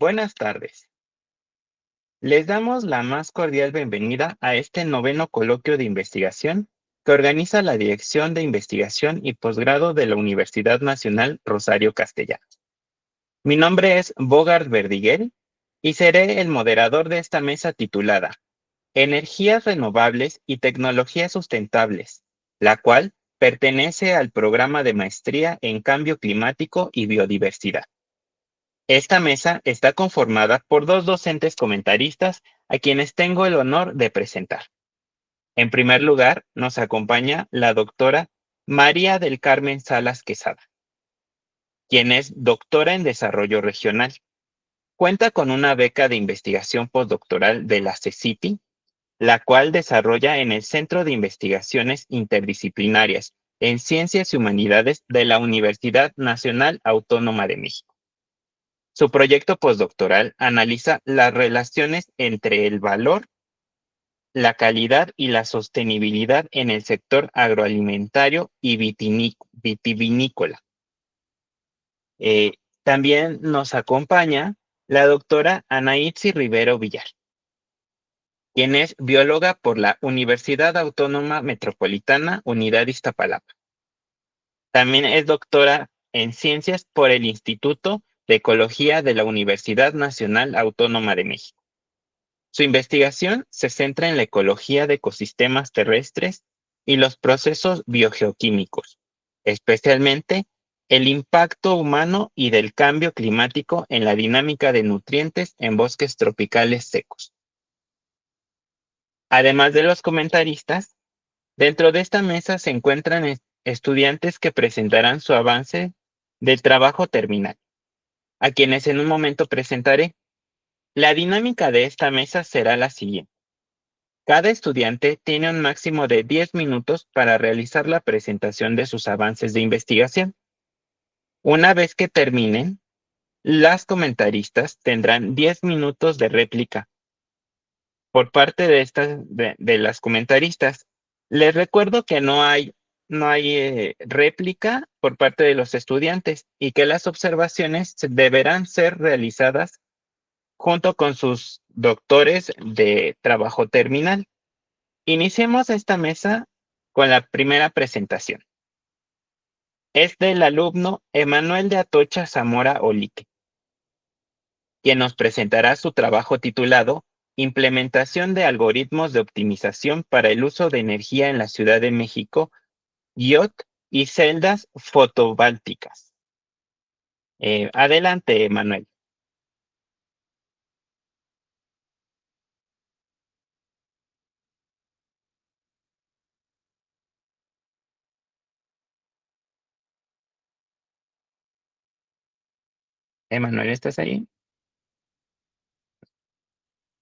Buenas tardes. Les damos la más cordial bienvenida a este noveno coloquio de investigación que organiza la Dirección de Investigación y Posgrado de la Universidad Nacional Rosario Castellanos. Mi nombre es Bogart Verdiguel y seré el moderador de esta mesa titulada Energías renovables y tecnologías sustentables, la cual pertenece al programa de maestría en cambio climático y biodiversidad. Esta mesa está conformada por dos docentes comentaristas a quienes tengo el honor de presentar. En primer lugar, nos acompaña la doctora María del Carmen Salas Quesada, quien es doctora en Desarrollo Regional. Cuenta con una beca de investigación postdoctoral de la CECITI, la cual desarrolla en el Centro de Investigaciones Interdisciplinarias en Ciencias y Humanidades de la Universidad Nacional Autónoma de México. Su proyecto postdoctoral analiza las relaciones entre el valor, la calidad y la sostenibilidad en el sector agroalimentario y vitivinícola. También nos acompaña la doctora Anaitzi Rivero Villar, quien es bióloga por la Universidad Autónoma Metropolitana Unidad Iztapalapa. También es doctora en ciencias por el Instituto de Ecología de la Universidad Nacional Autónoma de México. Su investigación se centra en la ecología de ecosistemas terrestres y los procesos biogeoquímicos, especialmente el impacto humano y del cambio climático en la dinámica de nutrientes en bosques tropicales secos. Además de los comentaristas, dentro de esta mesa se encuentran estudiantes que presentarán su avance del trabajo terminal, a quienes en un momento presentaré. La dinámica de esta mesa será la siguiente. Cada estudiante tiene un máximo de 10 minutos para realizar la presentación de sus avances de investigación. Una vez que terminen, las comentaristas tendrán 10 minutos de réplica. Por parte de las comentaristas, les recuerdo que no hay réplica por parte de los estudiantes y que las observaciones deberán ser realizadas junto con sus doctores de trabajo terminal. Iniciemos esta mesa con la primera presentación. Es del alumno Emanuel de Atocha Zamora Olique, quien nos presentará su trabajo titulado Implementación de algoritmos de optimización para el uso de energía en la Ciudad de México, IoT y celdas fotovoltaicas. Adelante, Emanuel. Emanuel, ¿estás ahí?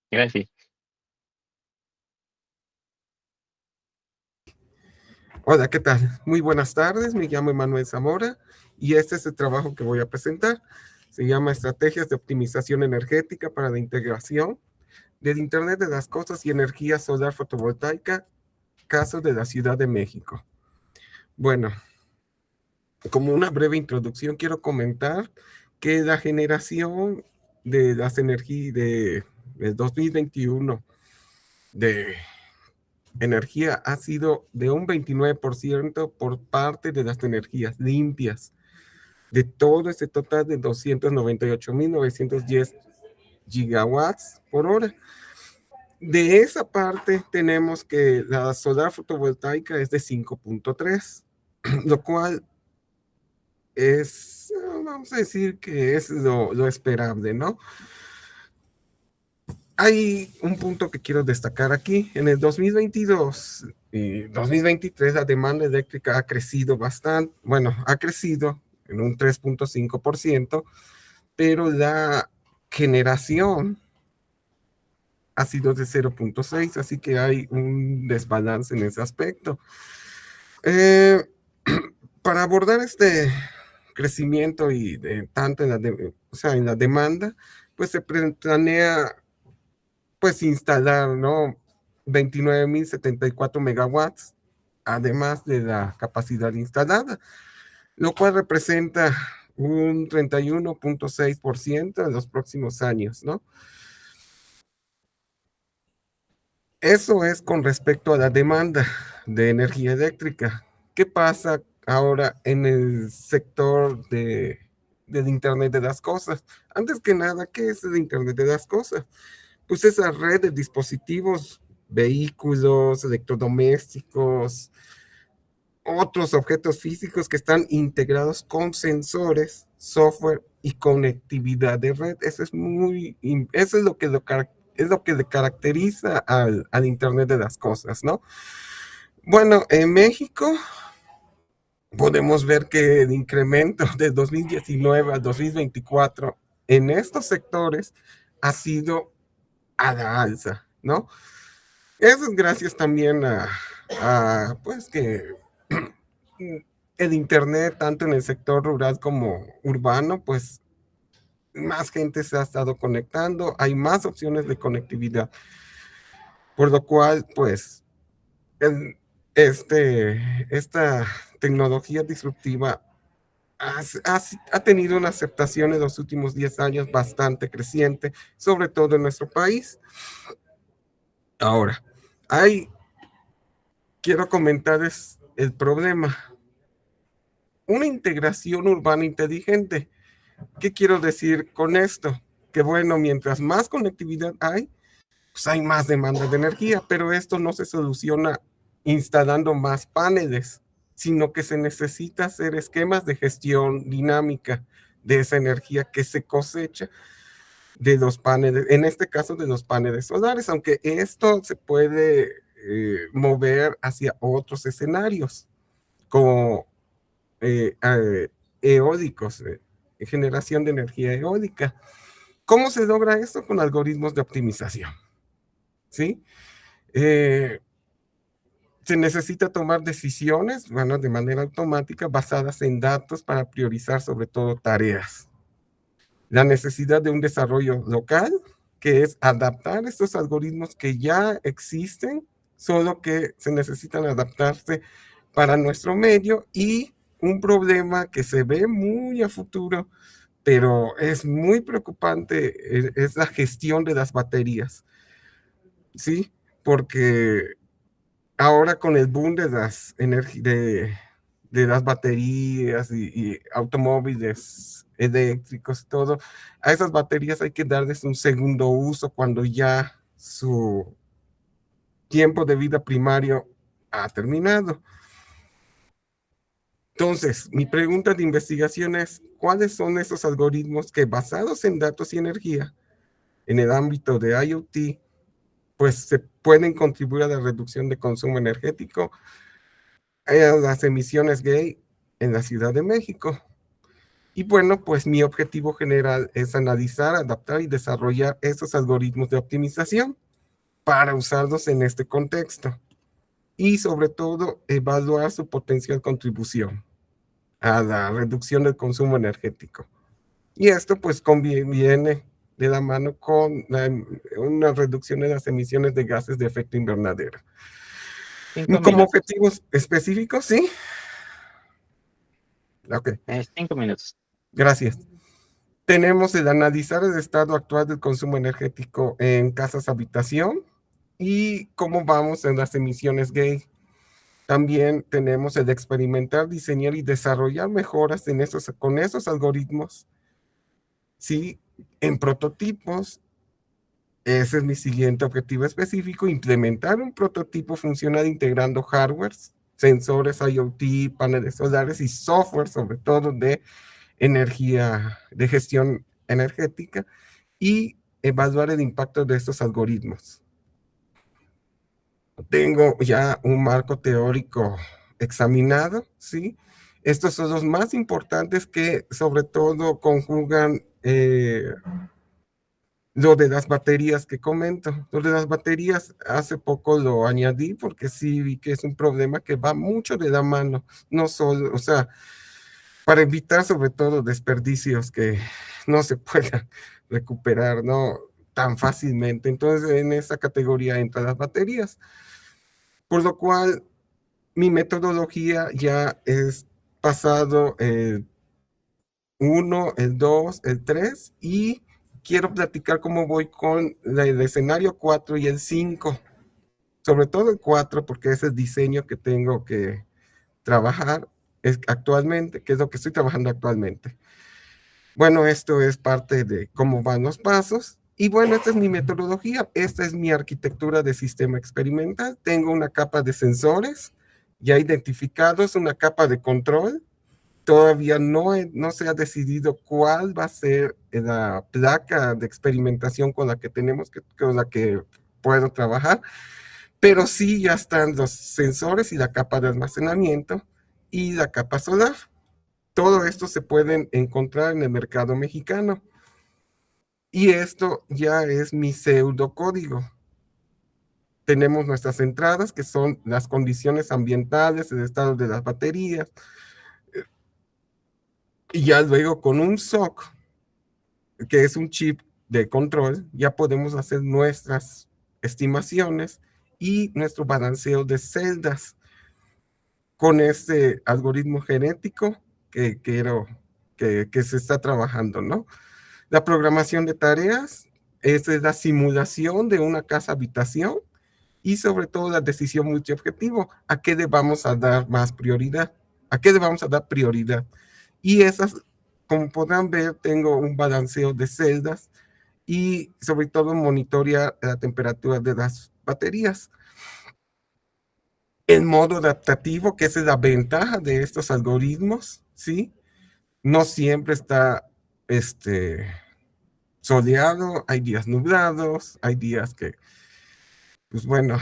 Gracias. Hola, ¿qué tal? Muy buenas tardes, me llamo Emanuel Zamora y este es el trabajo que voy a presentar. Se llama Estrategias de Optimización Energética para la Integración del Internet de las Cosas y Energía Solar Fotovoltaica, caso de la Ciudad de México. Bueno, como una breve introducción, quiero comentar que la generación de las energías del 2021 de energía ha sido de un 29% por parte de las energías limpias, de todo ese total de 298.910 gigawatts por hora. De esa parte tenemos que la solar fotovoltaica es de 5.3, lo cual es, vamos a decir que es lo esperable, ¿no? Hay un punto que quiero destacar aquí. En el 2022 y 2023 la demanda eléctrica ha crecido bastante, bueno, ha crecido en un 3.5%, pero la generación ha sido de 0.6, así que hay un desbalance en ese aspecto. Para abordar este crecimiento y tanto en la demanda, pues se planea pues instalar, ¿no? 29.074 megawatts, además de la capacidad instalada, lo cual representa un 31.6% en los próximos años, ¿no? Eso es con respecto a la demanda de energía eléctrica. ¿Qué pasa ahora en el sector del Internet de las cosas? Antes que nada, ¿qué es el Internet de las cosas? Pues esa red de dispositivos, vehículos, electrodomésticos, otros objetos físicos que están integrados con sensores, software y conectividad de red. Eso es es lo que le caracteriza al Internet de las cosas, ¿no? Bueno, en México podemos ver que el incremento de 2019 a 2024 en estos sectores ha sido a la alza, ¿no? Eso es gracias también pues que el Internet, tanto en el sector rural como urbano, pues más gente se ha estado conectando, hay más opciones de conectividad, por lo cual, pues, el- esta tecnología disruptiva ha tenido una aceptación en los últimos 10 años bastante creciente, sobre todo en nuestro país. Ahora, quiero comentarles el problema. Una integración urbana inteligente. ¿Qué quiero decir con esto? Que bueno, mientras más conectividad hay, pues hay más demanda de energía, pero esto no se soluciona instalando más paneles, sino que se necesita hacer esquemas de gestión dinámica de esa energía que se cosecha de los paneles, en este caso de los paneles solares, aunque esto se puede mover hacia otros escenarios, como eólicos, generación de energía eólica. ¿Cómo se logra esto? Con algoritmos de optimización, ¿sí? Eh, Se necesita tomar decisiones, bueno, de manera automática basadas en datos para priorizar sobre todo tareas. La necesidad de un desarrollo local, que es adaptar estos algoritmos que ya existen, solo que se necesitan adaptarse para nuestro medio, y un problema que se ve muy a futuro, pero es muy preocupante, es la gestión de las baterías, ¿sí? Porque ahora con el boom de las baterías y automóviles eléctricos y todo, a esas baterías hay que darles un segundo uso cuando ya su tiempo de vida primario ha terminado. Entonces, mi pregunta de investigación es, ¿cuáles son esos algoritmos que basados en datos y energía en el ámbito de IoT, pues se pueden contribuir a la reducción de consumo energético, a las emisiones gay en la Ciudad de México? Y bueno, pues mi objetivo general es analizar, adaptar y desarrollar esos algoritmos de optimización para usarlos en este contexto y sobre todo evaluar su potencial contribución a la reducción del consumo energético. Y esto pues conviene de la mano con una reducción de las emisiones de gases de efecto invernadero. Cinco Como minutos. objetivos específicos, sí. Ok, 5 minutos. gracias. Tenemos el analizar el estado actual del consumo energético en casas habitación y cómo vamos en las emisiones gay. También tenemos el experimentar, diseñar y desarrollar mejoras con esos algoritmos, ¿sí? En prototipos. Ese es mi siguiente objetivo específico: implementar un prototipo funcional integrando hardware, sensores IoT, paneles solares y software, sobre todo de energía, de gestión energética, y evaluar el impacto de estos algoritmos. Tengo ya un marco teórico examinado, ¿sí? Estos son los más importantes que sobre todo conjugan lo de las baterías que comento. Lo de las baterías hace poco lo añadí porque sí vi que es un problema que va mucho de la mano, no solo, o sea, para evitar sobre todo desperdicios que no se puedan recuperar, ¿no? Tan fácilmente. Entonces, en esa categoría entran las baterías, por lo cual mi metodología ya es pasado 1, el 2, el 3 y quiero platicar cómo voy con el escenario 4 y el 5, sobre todo el 4 porque es el diseño que tengo que trabajar actualmente, que es lo que estoy trabajando actualmente. Bueno, esto es parte de cómo van los pasos. Y bueno, esta es mi metodología, esta es mi arquitectura de sistema experimental. Tengo una capa de sensores ya identificados, una capa de control. Todavía no se ha decidido cuál va a ser la placa de experimentación con la que con la que puedo trabajar, pero sí ya están los sensores y la capa de almacenamiento y la capa solar. Todo esto se pueden encontrar en el mercado mexicano. Y esto ya es mi pseudocódigo. Tenemos nuestras entradas, que son las condiciones ambientales, el estado de las baterías. Y ya luego con un SOC, que es un chip de control, ya podemos hacer nuestras estimaciones y nuestro balanceo de celdas con este algoritmo genético que se está trabajando, ¿no? La programación de tareas es la simulación de una casa habitación y sobre todo la decisión multiobjetivo. ¿A qué le vamos a dar más prioridad? ¿A qué le vamos a dar prioridad? Y esas, como podrán ver, tengo un balanceo de celdas y sobre todo monitorear la temperatura de las baterías. El modo adaptativo, que esa es la ventaja de estos algoritmos, ¿sí? No siempre está soleado, hay días nublados, hay días que, pues bueno,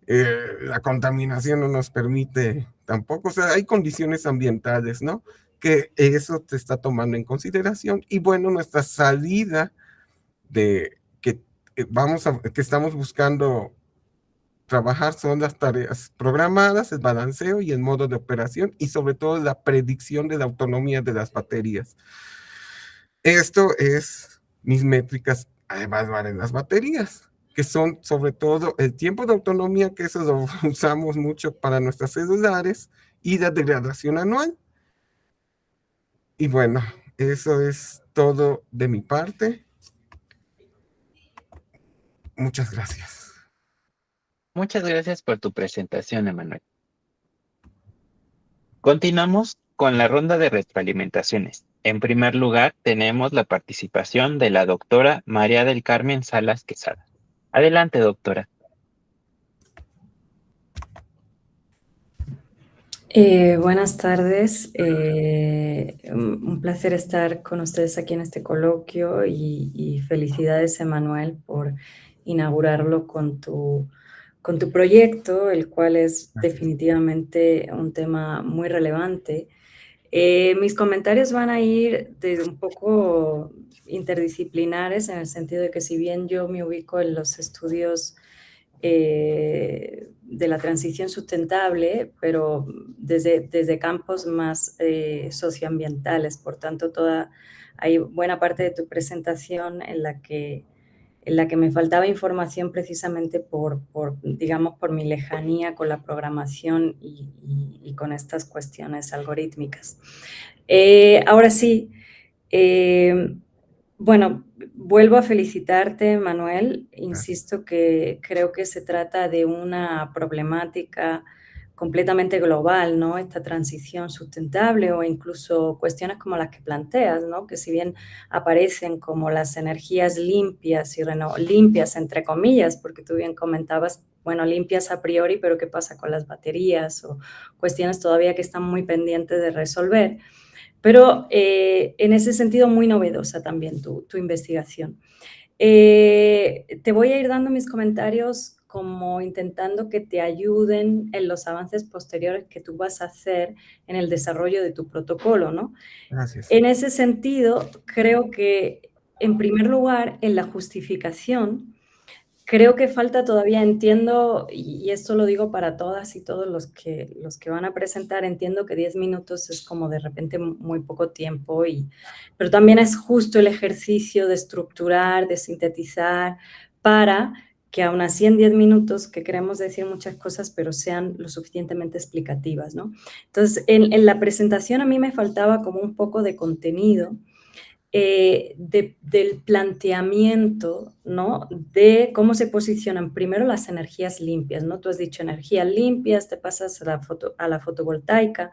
la contaminación no nos permite tampoco, o sea, hay condiciones ambientales, ¿no? Que eso te está tomando en consideración. Y bueno, nuestra salida de que estamos buscando trabajar son las tareas programadas, el balanceo y el modo de operación y sobre todo la predicción de la autonomía de las baterías. Esto es mis métricas a evaluar en las baterías, que son sobre todo el tiempo de autonomía, que eso lo usamos mucho para nuestras celulares, y la degradación anual. Y bueno, eso es todo de mi parte. Muchas gracias. Muchas gracias por tu presentación, Emanuel. Continuamos con la ronda de retroalimentaciones. En primer lugar, tenemos la participación de la doctora María del Carmen Salas Quesada. Adelante, doctora. Buenas tardes, un placer estar con ustedes aquí en este coloquio y felicidades, Emanuel, por inaugurarlo con tu proyecto, el cual es Gracias. definitivamente un tema muy relevante. Mis comentarios van a ir de un poco interdisciplinares en el sentido de que si bien yo me ubico en los estudios de la transición sustentable, pero desde campos más socioambientales. Por tanto, hay buena parte de tu presentación en la que me faltaba información precisamente digamos, por mi lejanía con la programación y con estas cuestiones algorítmicas. Ahora sí, bueno, vuelvo a felicitarte, Manuel. Insisto que creo que se trata de una problemática completamente global, ¿no? Esta transición sustentable o incluso cuestiones como las que planteas, ¿no? Que si bien aparecen como las energías limpias limpias entre comillas, porque tú bien comentabas, bueno, limpias a priori, pero ¿qué pasa con las baterías? O cuestiones todavía que están muy pendientes de resolver. Pero en ese sentido muy novedosa también tu investigación. Te voy a ir dando mis comentarios como intentando que te ayuden en los avances posteriores que tú vas a hacer en el desarrollo de tu protocolo, ¿no? Gracias. En ese sentido, creo que, en primer lugar, en la justificación, creo que falta todavía, entiendo, y esto lo digo para todas y todos los que van a presentar, entiendo que 10 minutos es como de repente muy poco tiempo, pero también es justo el ejercicio de estructurar, de sintetizar, para que aún así en 10 minutos, que queremos decir muchas cosas, pero sean lo suficientemente explicativas, ¿no? Entonces, en la presentación a mí me faltaba como un poco de contenido, del planteamiento, ¿no? De cómo se posicionan primero las energías limpias, ¿no? Tú has dicho energías limpias, te pasas a la fotovoltaica.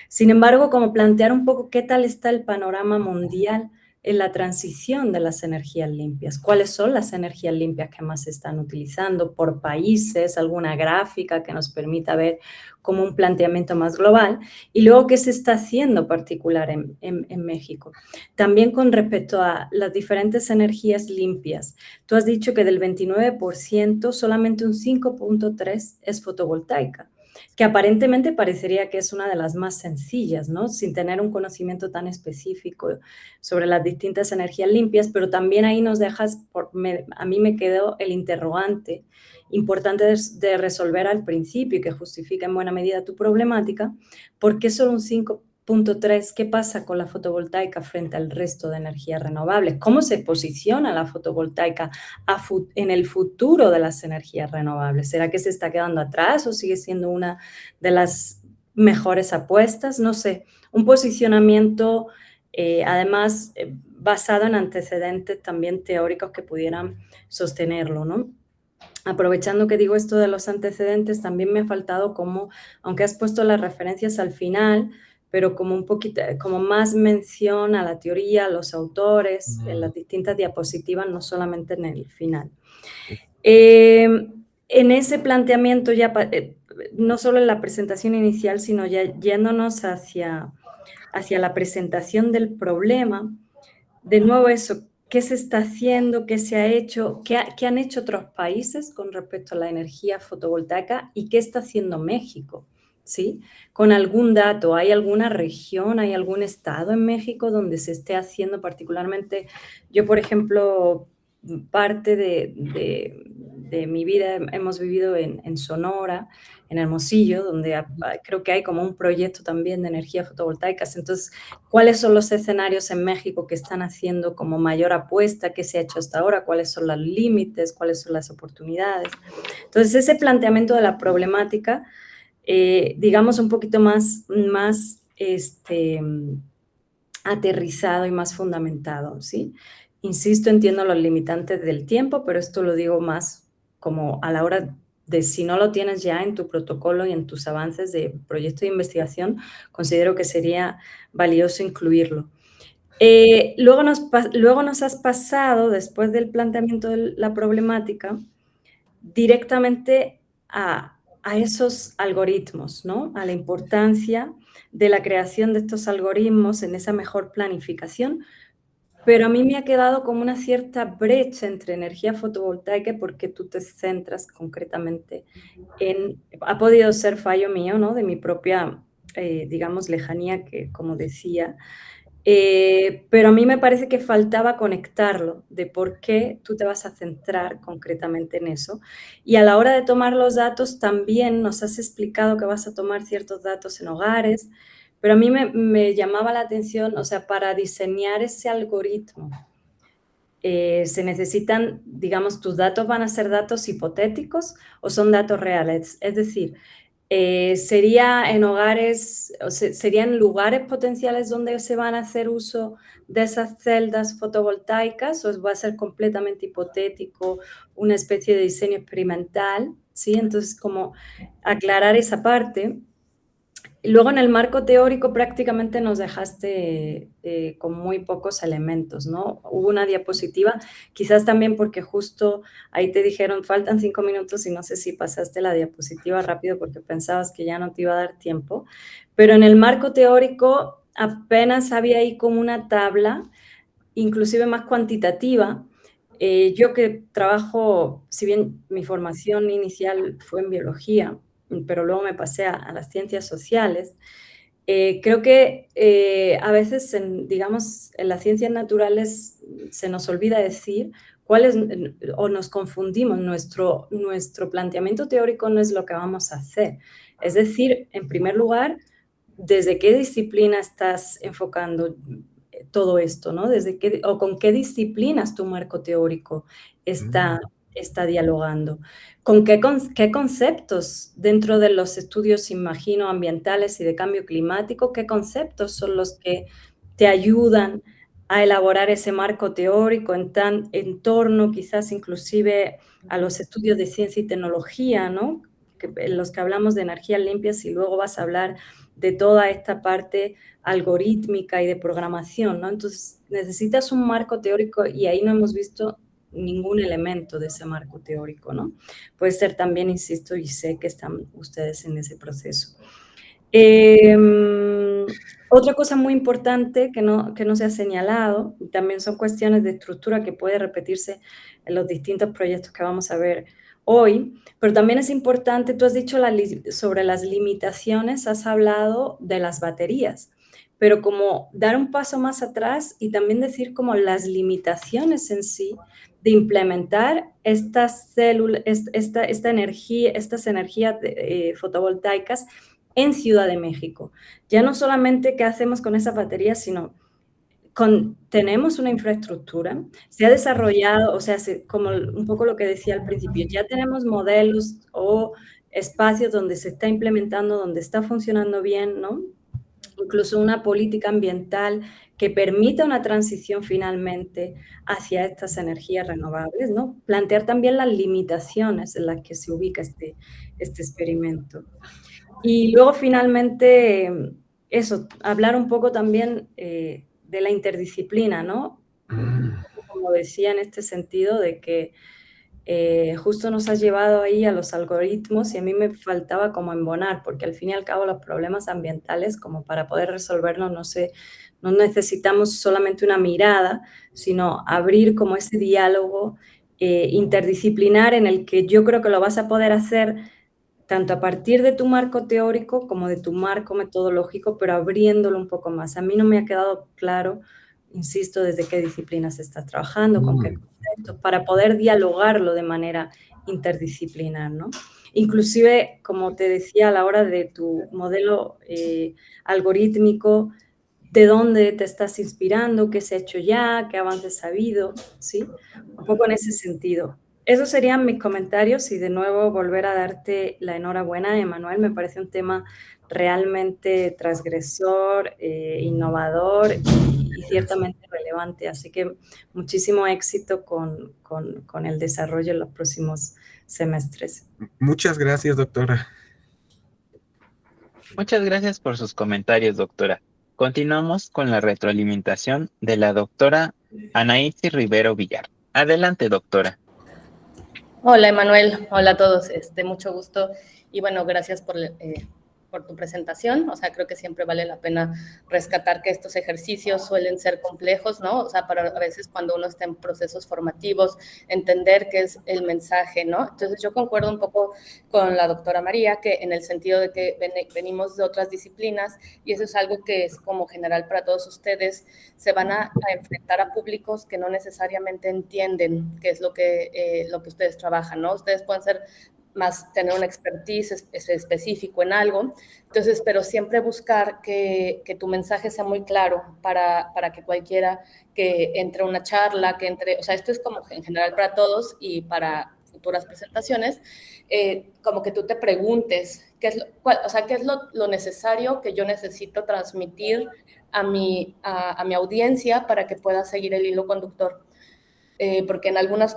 Sin embargo, como plantear un poco qué tal está el panorama mundial en la transición de las energías limpias. ¿Cuáles son las energías limpias que más se están utilizando por países? ¿Alguna gráfica que nos permita ver como un planteamiento más global? Y luego, ¿qué se está haciendo particular en México? También con respecto a las diferentes energías limpias. Tú has dicho que del 29%, solamente un 5.3% es fotovoltaica, que aparentemente parecería que es una de las más sencillas, ¿no? Sin tener un conocimiento tan específico sobre las distintas energías limpias, pero también ahí nos dejas, a mí me quedó el interrogante importante de resolver al principio y que justifica en buena medida tu problemática. ¿Por qué solo un 5.3? ¿Qué pasa con la fotovoltaica frente al resto de energías renovables? ¿Cómo se posiciona la fotovoltaica en el futuro de las energías renovables? ¿Será que se está quedando atrás o sigue siendo una de las mejores apuestas? No sé, un posicionamiento además basado en antecedentes también teóricos que pudieran sostenerlo, ¿no? Aprovechando que digo esto de los antecedentes, también me ha faltado como, aunque has puesto las referencias al final, pero como un poquito, como más mención a la teoría, a los autores, en las distintas diapositivas, no solamente en el final. En ese planteamiento ya, no solo en la presentación inicial, sino ya yéndonos hacia la presentación del problema, de nuevo eso, ¿qué se está haciendo? ¿Qué se ha hecho? ¿Qué han hecho otros países con respecto a la energía fotovoltaica? ¿Y qué está haciendo México? ¿Sí? Con algún dato, ¿hay alguna región, hay algún estado en México donde se esté haciendo particularmente? Yo, por ejemplo, parte de mi vida hemos vivido en Sonora, en Hermosillo, donde creo que hay como un proyecto también de energía fotovoltaicas. Entonces, ¿cuáles son los escenarios en México que están haciendo como mayor apuesta? ¿Qué se ha hecho hasta ahora? ¿Cuáles son los límites? ¿Cuáles son las oportunidades? Entonces, ese planteamiento de la problemática, digamos, un poquito más aterrizado y más fundamentado, ¿sí? Insisto, entiendo los limitantes del tiempo, pero esto lo digo más como a la hora de si no lo tienes ya en tu protocolo y en tus avances de proyecto de investigación, considero que sería valioso incluirlo. Luego nos has pasado, después del planteamiento de la problemática, directamente a esos algoritmos, ¿no? A la importancia de la creación de estos algoritmos en esa mejor planificación, pero a mí me ha quedado como una cierta brecha entre energía fotovoltaica porque tú te centras concretamente ha podido ser fallo mío, ¿no? De mi propia, digamos, lejanía, que como decía, pero a mí me parece que faltaba conectarlo, de por qué tú te vas a centrar concretamente en eso. Y a la hora de tomar los datos también nos has explicado que vas a tomar ciertos datos en hogares, pero a mí me llamaba la atención, o sea, para diseñar ese algoritmo, se necesitan, digamos, tus datos van a ser datos hipotéticos o son datos reales. Es decir, sería en hogares, o serían lugares potenciales donde se van a hacer uso de esas celdas fotovoltaicas o va a ser completamente hipotético, una especie de diseño experimental, ¿sí? Entonces, como aclarar esa parte. Luego en el marco teórico prácticamente nos dejaste con muy pocos elementos, ¿no? Hubo una diapositiva, quizás también porque justo ahí te dijeron faltan 5 minutos y no sé si pasaste la diapositiva rápido porque pensabas que ya no te iba a dar tiempo, pero en el marco teórico apenas había ahí como una tabla, inclusive más cuantitativa. Yo que trabajo, si bien mi formación inicial fue en biología, pero luego me pasé a las ciencias sociales. Creo que a veces, digamos, en las ciencias naturales se nos olvida decir o nos confundimos, nuestro planteamiento teórico no es lo que vamos a hacer. Es decir, en primer lugar, ¿desde qué disciplina estás enfocando todo esto, ¿no? O con qué disciplinas tu marco teórico está está dialogando. ¿Con qué conceptos dentro de los estudios, imagino, ambientales y de cambio climático, qué conceptos son los que te ayudan a elaborar ese marco teórico en torno quizás inclusive a los estudios de ciencia y tecnología, ¿no? En los que hablamos de energías limpias y luego vas a hablar de toda esta parte algorítmica y de programación, ¿no? Entonces necesitas un marco teórico y ahí no hemos visto ningún elemento de ese marco teórico, ¿no? Puede ser también, insisto, y sé que están ustedes en ese proceso. Otra cosa muy importante que no se ha señalado, y también son cuestiones de estructura que puede repetirse en los distintos proyectos que vamos a ver hoy, pero también es importante, tú has dicho sobre las limitaciones, has hablado de las baterías, pero como dar un paso más atrás y también decir como las limitaciones en sí de implementar estas células, esta energía, estas energías fotovoltaicas en Ciudad de México. Ya no solamente qué hacemos con esas baterías, sino tenemos una infraestructura, se ha desarrollado, o sea, como un poco lo que decía al principio, ya tenemos modelos o espacios donde se está implementando, donde está funcionando bien, ¿no? Incluso una política ambiental que permita una transición finalmente hacia estas energías renovables, ¿no? Plantear también las limitaciones en las que se ubica este experimento. Y luego finalmente, eso, hablar un poco también de la interdisciplina, ¿no? Como decía en este sentido, de que justo nos has llevado ahí a los algoritmos y a mí me faltaba como embonar, porque al fin y al cabo los problemas ambientales, como para poder resolverlos, no necesitamos solamente una mirada, sino abrir como ese diálogo interdisciplinar en el que yo creo que lo vas a poder hacer tanto a partir de tu marco teórico como de tu marco metodológico, pero abriéndolo un poco más. A mí no me ha quedado claro, insisto, desde qué disciplinas estás trabajando, con qué conceptos, para poder dialogarlo de manera interdisciplinar, ¿no? Inclusive, como te decía, a la hora de tu modelo algorítmico, de dónde te estás inspirando, qué se ha hecho ya, qué avances ha habido, ¿sí? Un poco en ese sentido. Esos serían mis comentarios y de nuevo volver a darte la enhorabuena, Emanuel. Me parece un tema realmente transgresor, innovador y ciertamente relevante. Así que muchísimo éxito con el desarrollo en los próximos semestres. Muchas gracias, doctora. Muchas gracias por sus comentarios, doctora. Continuamos con la retroalimentación de la doctora Anaísi Rivero Villar. Adelante, doctora. Hola, Emanuel. Hola a todos. Mucho gusto. Y bueno, gracias por tu presentación. O sea, creo que siempre vale la pena rescatar que estos ejercicios suelen ser complejos, ¿no? O sea, para a veces cuando uno está en procesos formativos, entender qué es el mensaje, ¿no? Entonces, yo concuerdo un poco con la doctora María, que en el sentido de que venimos de otras disciplinas y eso es algo que es como general para todos ustedes, se van a enfrentar a públicos que no necesariamente entienden qué es lo que ustedes trabajan, ¿no? Ustedes pueden ser más tener una expertise específico en algo. Entonces, pero siempre buscar que tu mensaje sea muy claro para que cualquiera que entre a una charla, que entre, o sea, esto es como en general para todos y para futuras presentaciones, como que tú te preguntes qué es lo necesario que yo necesito transmitir a mi audiencia para que pueda seguir el hilo conductor. Porque en algunos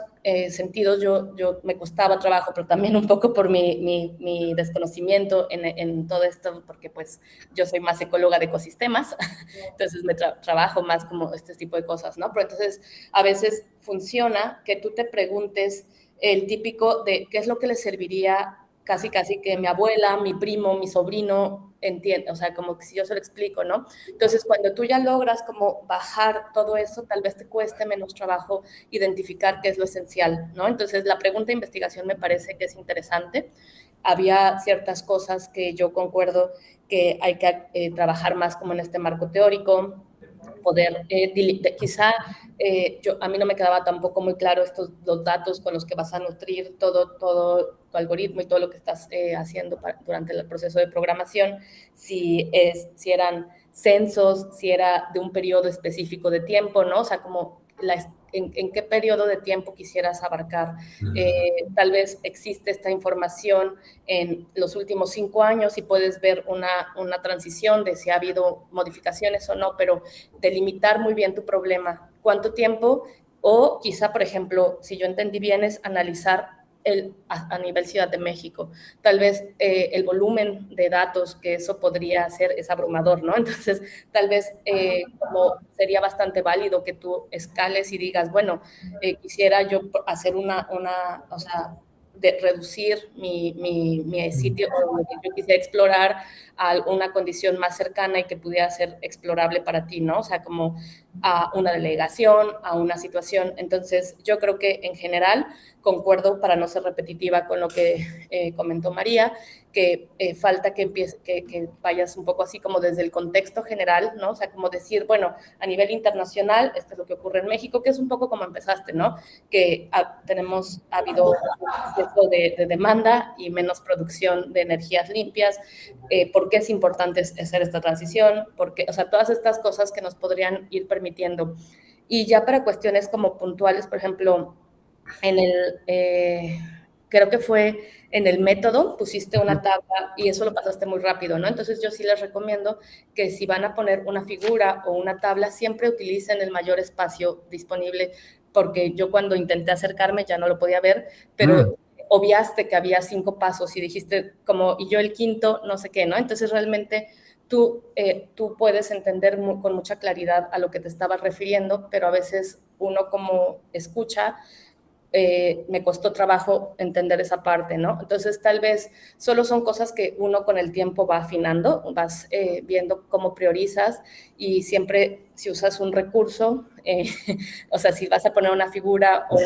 sentidos yo me costaba trabajo, pero también un poco por mi desconocimiento en todo esto, porque pues yo soy más ecóloga de ecosistemas, entonces me trabajo más como este tipo de cosas, ¿no? Pero entonces a veces funciona que tú te preguntes el típico de qué es lo que le serviría casi que mi abuela, mi primo, mi sobrino entiende, o sea, como que si yo se lo explico, ¿no? Entonces, cuando tú ya logras como bajar todo eso, tal vez te cueste menos trabajo identificar qué es lo esencial, ¿no? Entonces, la pregunta de investigación me parece que es interesante. Había ciertas cosas que yo concuerdo que hay que trabajar más como en este marco teórico, poder, quizá a mí no me quedaba tampoco muy claro los datos con los que vas a nutrir todo tu algoritmo y todo lo que estás haciendo durante el proceso de programación, si eran censos, si era de un periodo específico de tiempo, ¿no? O sea, como en qué periodo de tiempo quisieras abarcar. Tal vez existe esta información en los últimos 5 años y puedes ver una transición de si ha habido modificaciones o no, pero delimitar muy bien tu problema, cuánto tiempo, o quizá, por ejemplo, si yo entendí bien, es analizar a nivel Ciudad de México. Tal vez el volumen de datos que eso podría hacer es abrumador, ¿no? Entonces, tal vez como sería bastante válido que tú escales y digas, bueno, quisiera yo hacer o sea, de reducir mi sitio o lo que yo quisiera explorar a una condición más cercana y que pudiera ser explorable para ti, ¿no? O sea, como a una delegación, a una situación. Entonces, yo creo que en general concuerdo, para no ser repetitiva con lo que comentó María, que falta que vayas un poco así como desde el contexto general, ¿no? O sea, como decir, bueno, a nivel internacional, esto es lo que ocurre en México, que es un poco como empezaste, ¿no? Que ha habido un exceso de demanda y menos producción de energías limpias. ¿Por qué es importante hacer esta transición? Porque, o sea, todas estas cosas que nos podrían ir permitiendo. Y ya para cuestiones como puntuales, por ejemplo, creo que fue en el método, pusiste una tabla y eso lo pasaste muy rápido, ¿no? Entonces yo sí les recomiendo que si van a poner una figura o una tabla, siempre utilicen el mayor espacio disponible, porque yo cuando intenté acercarme ya no lo podía ver, pero obviaste que había 5 pasos y dijiste como, y yo el quinto, no sé qué, ¿no? Entonces realmente tú puedes entender con mucha claridad a lo que te estabas refiriendo, pero a veces uno como escucha, me costó trabajo entender esa parte, ¿no? Entonces, tal vez solo son cosas que uno con el tiempo va afinando, vas viendo cómo priorizas y siempre si usas un recurso, o sea, si vas a poner una figura o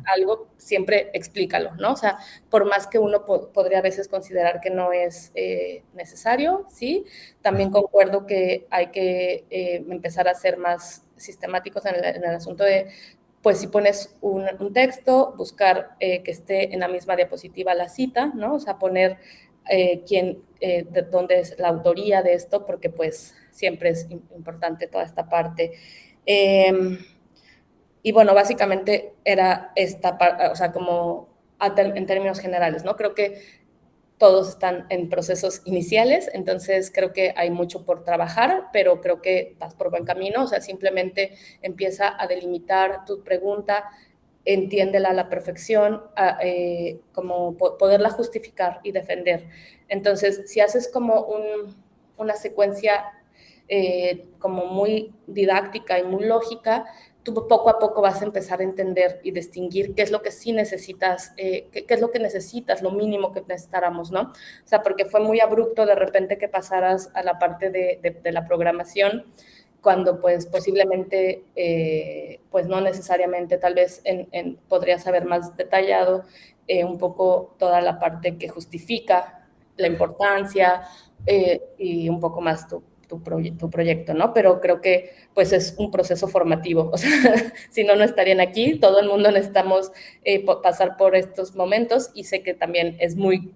algo, siempre explícalo, ¿no? O sea, por más que uno podría a veces considerar que no es necesario, ¿sí? También concuerdo que hay que empezar a ser más sistemáticos en el asunto de, pues si pones un texto, buscar que esté en la misma diapositiva la cita, ¿no? O sea, poner dónde es la autoría de esto, porque pues siempre es importante toda esta parte. Y bueno, básicamente era esta parte, o sea, como en términos generales, ¿no? Creo que todos están en procesos iniciales, entonces creo que hay mucho por trabajar, pero creo que vas por buen camino, o sea, simplemente empieza a delimitar tu pregunta, entiéndela a la perfección, como poderla justificar y defender. Entonces, si haces como una secuencia como muy didáctica y muy lógica, tú poco a poco vas a empezar a entender y distinguir qué es lo que sí necesitas, qué es lo que necesitas, lo mínimo que necesitáramos, ¿no? O sea, porque fue muy abrupto de repente que pasaras a la parte de la programación, cuando pues posiblemente, pues no necesariamente, tal vez podrías haber más detallado un poco toda la parte que justifica la importancia y un poco más tu proyecto, ¿no? Pero creo que pues es un proceso formativo, o sea, si no, no estarían aquí, todo el mundo necesitamos pasar por estos momentos y sé que también es muy,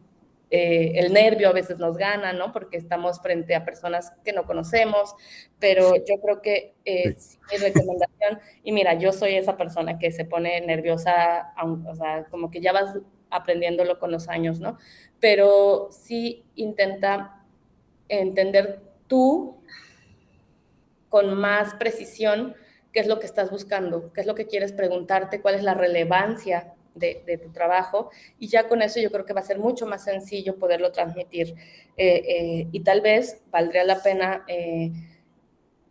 el nervio a veces nos gana, ¿no? Porque estamos frente a personas que no conocemos, pero yo creo que sí, mi recomendación, y mira, yo soy esa persona que se pone nerviosa, o sea, como que ya vas aprendiéndolo con los años, ¿no? Pero sí intenta entender tú con más precisión qué es lo que estás buscando, qué es lo que quieres preguntarte, cuál es la relevancia de tu trabajo, y ya con eso yo creo que va a ser mucho más sencillo poderlo transmitir. Y tal vez valdría la pena,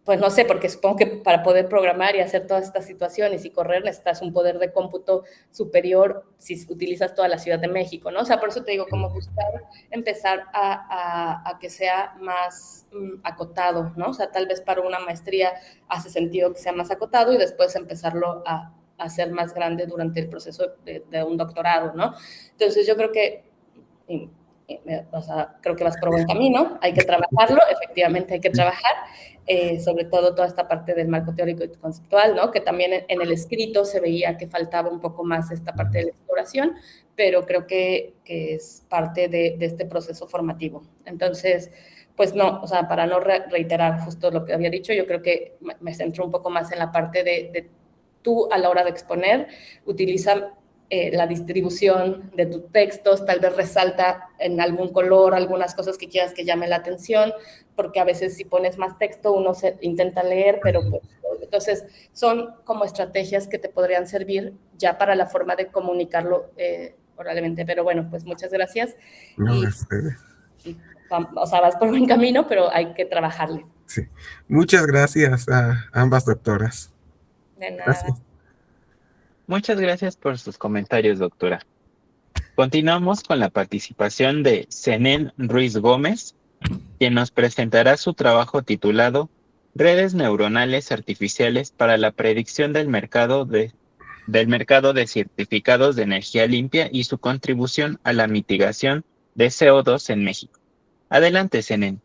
pues no sé, porque supongo que para poder programar y hacer todas estas situaciones y correr necesitas un poder de cómputo superior si utilizas toda la Ciudad de México, ¿no? O sea, por eso te digo, como buscar empezar a que sea más acotado, ¿no? O sea, tal vez para una maestría hace sentido que sea más acotado y después empezarlo a hacer más grande durante el proceso de un doctorado, ¿no? Entonces yo creo que... o sea, creo que vas por buen camino, hay que trabajarlo, efectivamente hay que trabajar, sobre todo toda esta parte del marco teórico y conceptual, ¿no? Que también en el escrito se veía que faltaba un poco más esta parte de la exploración, pero creo que es parte de este proceso formativo. Entonces, pues no, o sea, para no reiterar justo lo que había dicho, yo creo que me centro un poco más en la parte de tú a la hora de exponer, utiliza la distribución de tus textos, tal vez resalta en algún color algunas cosas que quieras que llame la atención, porque a veces si pones más texto uno se intenta leer, pero pues, entonces son como estrategias que te podrían servir ya para la forma de comunicarlo oralmente. Pero bueno, pues muchas gracias. No, O sea, vas por buen camino, pero hay que trabajarle. Sí. Muchas gracias a ambas doctoras. De nada. Gracias. Muchas gracias por sus comentarios, doctora. Continuamos con la participación de Zenén Ruiz Gómez, quien nos presentará su trabajo titulado Redes neuronales artificiales para la predicción del mercado de certificados de energía limpia y su contribución a la mitigación de CO2 en México. Adelante, Zenén.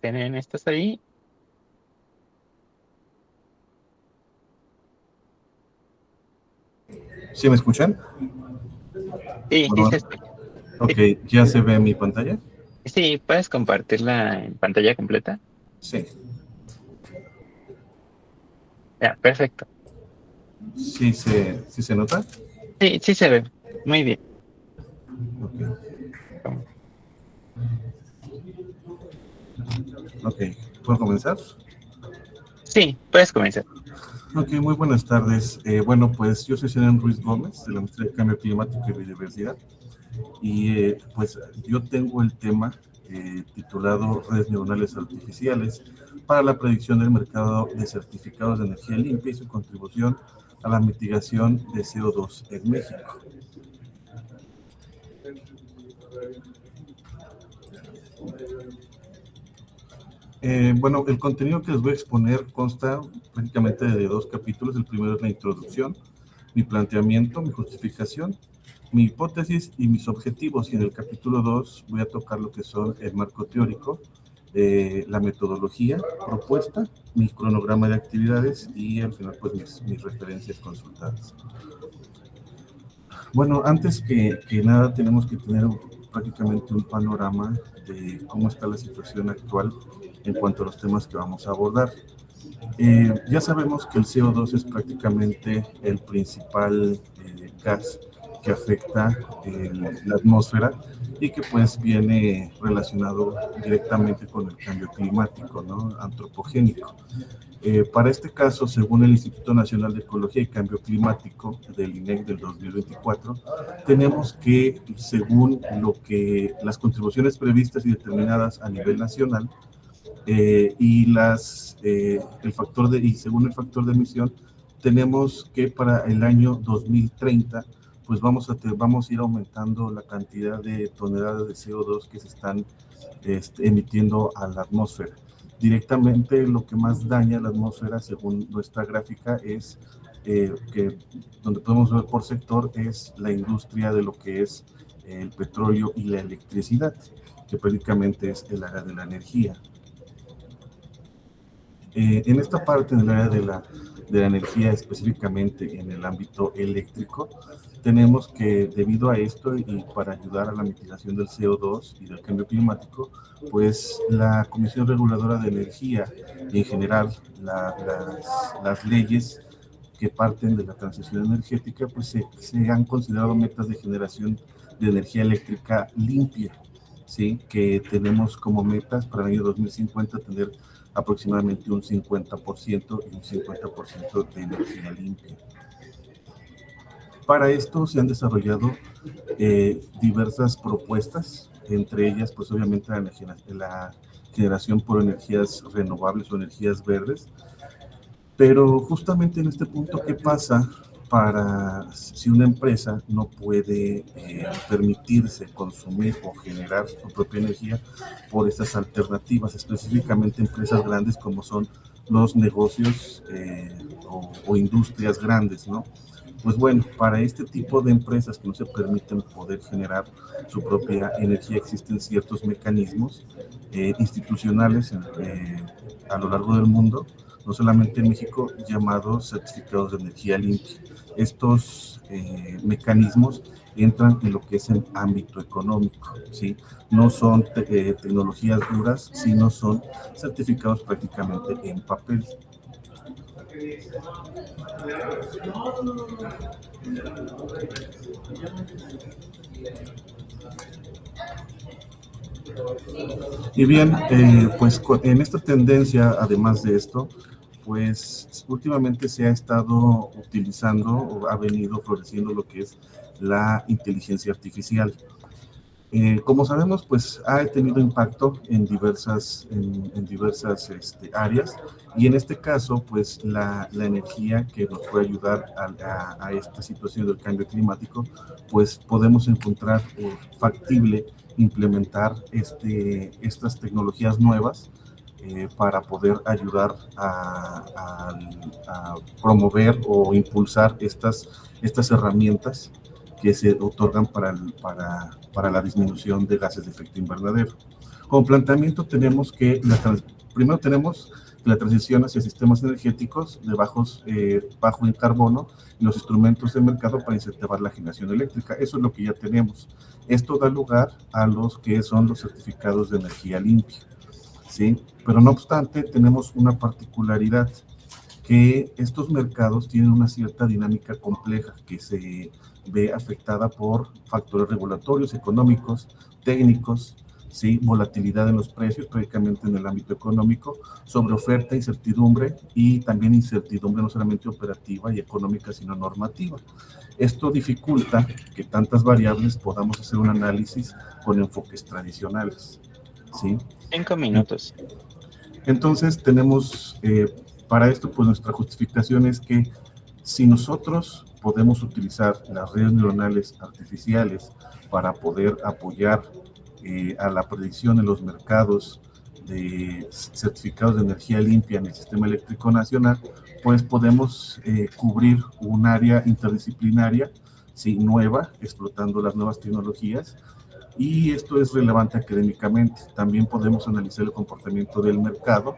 Zenén, ¿estás ahí? ¿Sí me escuchan? Sí, sí Bueno, se escucha. ok, ¿ya se ve mi pantalla? Sí, ¿puedes compartirla en pantalla completa? Sí. Ya, perfecto. ¿Sí se nota? Sí, sí se ve. Muy bien. Ok, ¿puedo comenzar? Sí, puedes comenzar. Ok, muy buenas tardes. Bueno, pues yo soy Zenén Ruiz Gómez, de la Maestría de Cambio Climático y Biodiversidad. Y pues yo tengo el tema titulado Redes Neuronales Artificiales para la predicción del mercado de certificados de energía limpia y su contribución a la mitigación de CO2 en México. Bueno, el contenido que les voy a exponer consta prácticamente de 2 capítulos. El primero es la introducción, mi planteamiento, mi justificación, mi hipótesis y mis objetivos. Y en el capítulo 2 voy a tocar lo que son el marco teórico, la metodología propuesta, mi cronograma de actividades y al final pues mis referencias consultadas. Bueno, antes que nada tenemos que tener prácticamente un panorama de cómo está la situación actual en cuanto a los temas que vamos a abordar. Ya sabemos que el CO2 es prácticamente el principal gas que afecta la atmósfera y que pues viene relacionado directamente con el cambio climático, ¿no? Antropogénico. Para este caso, según el Instituto Nacional de Ecología y Cambio Climático del INEC del 2024, tenemos que, según lo que las contribuciones previstas y determinadas a nivel nacional, y según el factor de emisión, tenemos que para el año 2030, pues vamos a ir aumentando la cantidad de toneladas de CO2 que se están emitiendo a la atmósfera. Directamente lo que más daña la atmósfera, según nuestra gráfica, es que donde podemos ver por sector es la industria de lo que es el petróleo y la electricidad, que prácticamente es el área de la energía. En esta parte, en el área de la energía, específicamente en el ámbito eléctrico, tenemos que, debido a esto y para ayudar a la mitigación del CO2 y del cambio climático, pues la Comisión Reguladora de Energía y en general las leyes que parten de la transición energética, pues se han considerado metas de generación de energía eléctrica limpia, ¿sí? Que tenemos como metas para el año 2050 tener aproximadamente un 50% y un 50% de energía limpia. Para esto se han desarrollado diversas propuestas, entre ellas pues obviamente la generación por energías renovables o energías verdes, pero justamente en este punto, ¿qué pasa si una empresa no puede permitirse consumir o generar su propia energía por estas alternativas, específicamente empresas grandes como son los negocios o industrias grandes, ¿no? Pues bueno, para este tipo de empresas que no se permiten poder generar su propia energía, existen ciertos mecanismos institucionales a lo largo del mundo, no solamente en México, llamados certificados de energía limpia. Estos mecanismos entran en lo que es el ámbito económico, ¿sí? No son tecnologías duras, sino son certificados prácticamente en papel. Y bien, pues en esta tendencia, además de esto, pues últimamente se ha estado utilizando o ha venido floreciendo lo que es la inteligencia artificial. Como sabemos, pues ha tenido impacto en diversas áreas, y en este caso, pues la energía que nos puede ayudar a esta situación del cambio climático, pues podemos encontrar factible implementar estas tecnologías nuevas para poder ayudar a promover o impulsar estas herramientas que se otorgan para la disminución de gases de efecto invernadero. Como planteamiento tenemos que, primero tenemos la transición hacia sistemas energéticos de bajo en carbono y los instrumentos de mercado para incentivar la generación eléctrica. Eso es lo que ya tenemos. Esto da lugar a los que son los certificados de energía limpia, ¿sí? Pero no obstante, tenemos una particularidad, que estos mercados tienen una cierta dinámica compleja que se ve afectada por factores regulatorios, económicos, técnicos, ¿sí? Volatilidad en los precios, prácticamente en el ámbito económico, sobre oferta, incertidumbre, y también incertidumbre no solamente operativa y económica, sino normativa. Esto dificulta que tantas variables podamos hacer un análisis con enfoques tradicionales, ¿sí? 5 minutos. Entonces tenemos, para esto, pues nuestra justificación es que si nosotros podemos utilizar las redes neuronales artificiales para poder apoyar a la predicción en los mercados de certificados de energía limpia en el sistema eléctrico nacional, pues podemos cubrir un área interdisciplinaria, sí, nueva, explotando las nuevas tecnologías. Y esto es relevante académicamente. También podemos analizar el comportamiento del mercado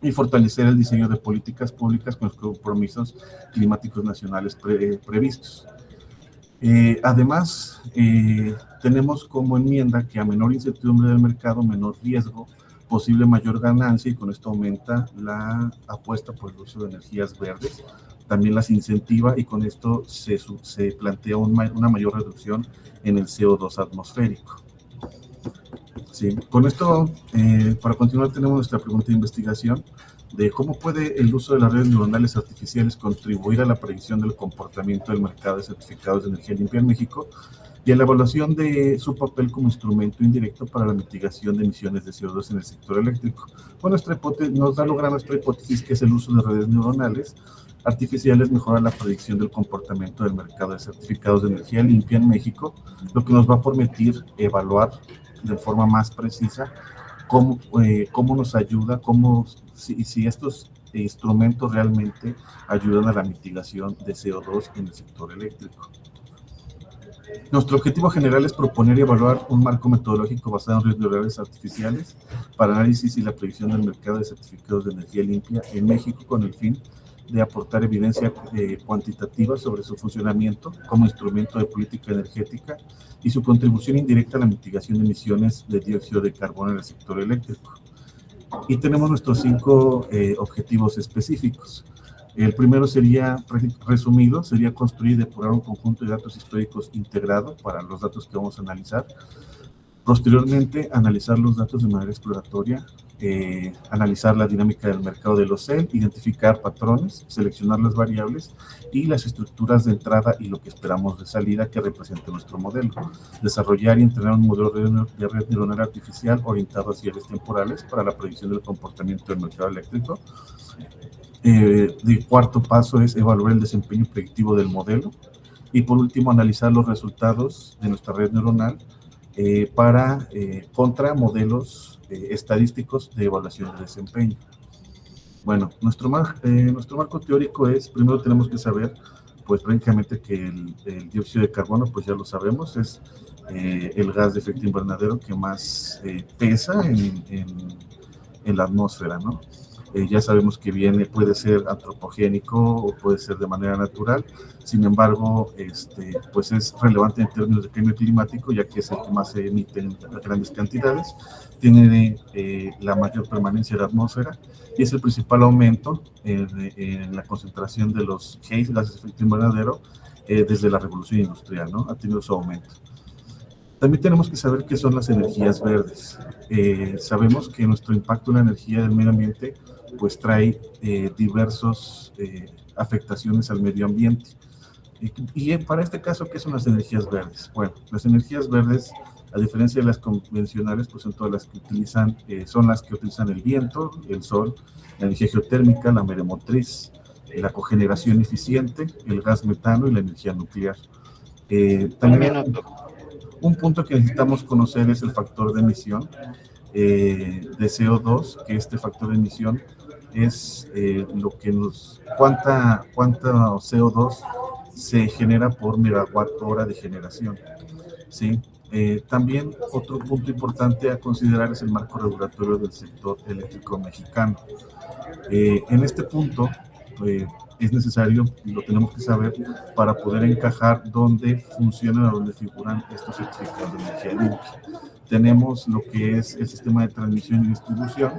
y fortalecer el diseño de políticas públicas con los compromisos climáticos nacionales previstos. Además, tenemos como enmienda que a menor incertidumbre del mercado, menor riesgo, posible mayor ganancia, y con esto aumenta la apuesta por el uso de energías verdes. También las incentiva, y con esto se plantea una mayor reducción en el CO2 atmosférico. Sí, con esto, para continuar, tenemos nuestra pregunta de investigación de cómo puede el uso de las redes neuronales artificiales contribuir a la predicción del comportamiento del mercado de certificados de energía limpia en México y a la evaluación de su papel como instrumento indirecto para la mitigación de emisiones de CO2 en el sector eléctrico. Bueno, nos da lugar a nuestra hipótesis, que es el uso de redes neuronales artificiales mejora la predicción del comportamiento del mercado de certificados de energía limpia en México, lo que nos va a permitir evaluar de forma más precisa cómo nos ayuda, si estos instrumentos realmente ayudan a la mitigación de CO2 en el sector eléctrico. Nuestro objetivo general es proponer y evaluar un marco metodológico basado en redes neuronales artificiales para análisis y la predicción del mercado de certificados de energía limpia en México, con el fin de aportar evidencia cuantitativa sobre su funcionamiento como instrumento de política energética y su contribución indirecta a la mitigación de emisiones de dióxido de carbono en el sector eléctrico. Y tenemos nuestros 5 objetivos específicos. El primero sería, resumido, sería construir y depurar un conjunto de datos históricos integrado para los datos que vamos a analizar. Posteriormente, analizar los datos de manera exploratoria, analizar la dinámica del mercado de los CEL, identificar patrones, seleccionar las variables y las estructuras de entrada y lo que esperamos de salida que represente nuestro modelo. Desarrollar y entrenar un modelo de red neuronal artificial orientado hacia áreas temporales para la predicción del comportamiento del mercado eléctrico. El cuarto paso es evaluar el desempeño predictivo del modelo. Y por último, analizar los resultados de nuestra red neuronal contra modelos estadísticos de evaluación de desempeño. Bueno, nuestro marco teórico es, primero tenemos que saber, pues prácticamente que el dióxido de carbono, pues ya lo sabemos, es el gas de efecto invernadero que más pesa en la atmósfera, ¿no? Ya sabemos que puede ser antropogénico o puede ser de manera natural. Sin embargo, pues es relevante en términos de cambio climático, ya que es el que más se emite en grandes cantidades, tiene la mayor permanencia de la atmósfera y es el principal aumento en la concentración de los gases de efecto invernadero desde la revolución industrial, ¿no? Ha tenido su aumento. También tenemos que saber qué son las energías verdes. Sabemos que nuestro impacto en la energía del medio ambiente pues trae diversas afectaciones al medio ambiente. Y para este caso, ¿qué son las energías verdes? Bueno, las energías verdes, a diferencia de las convencionales, pues son todas las que utilizan, el viento, el sol, la energía geotérmica, la maremotriz, la cogeneración eficiente, el gas metano y la energía nuclear. También un punto que necesitamos conocer es el factor de emisión de CO2, que este factor de emisión es lo que cuánta CO2 se genera por megawatt hora de generación, ¿sí? También otro punto importante a considerar es el marco regulatorio del sector eléctrico mexicano. En este punto es necesario, y lo tenemos que saber, para poder encajar dónde funcionan o dónde figuran estos certificados de energía limpia. Tenemos lo que es el sistema de transmisión y distribución.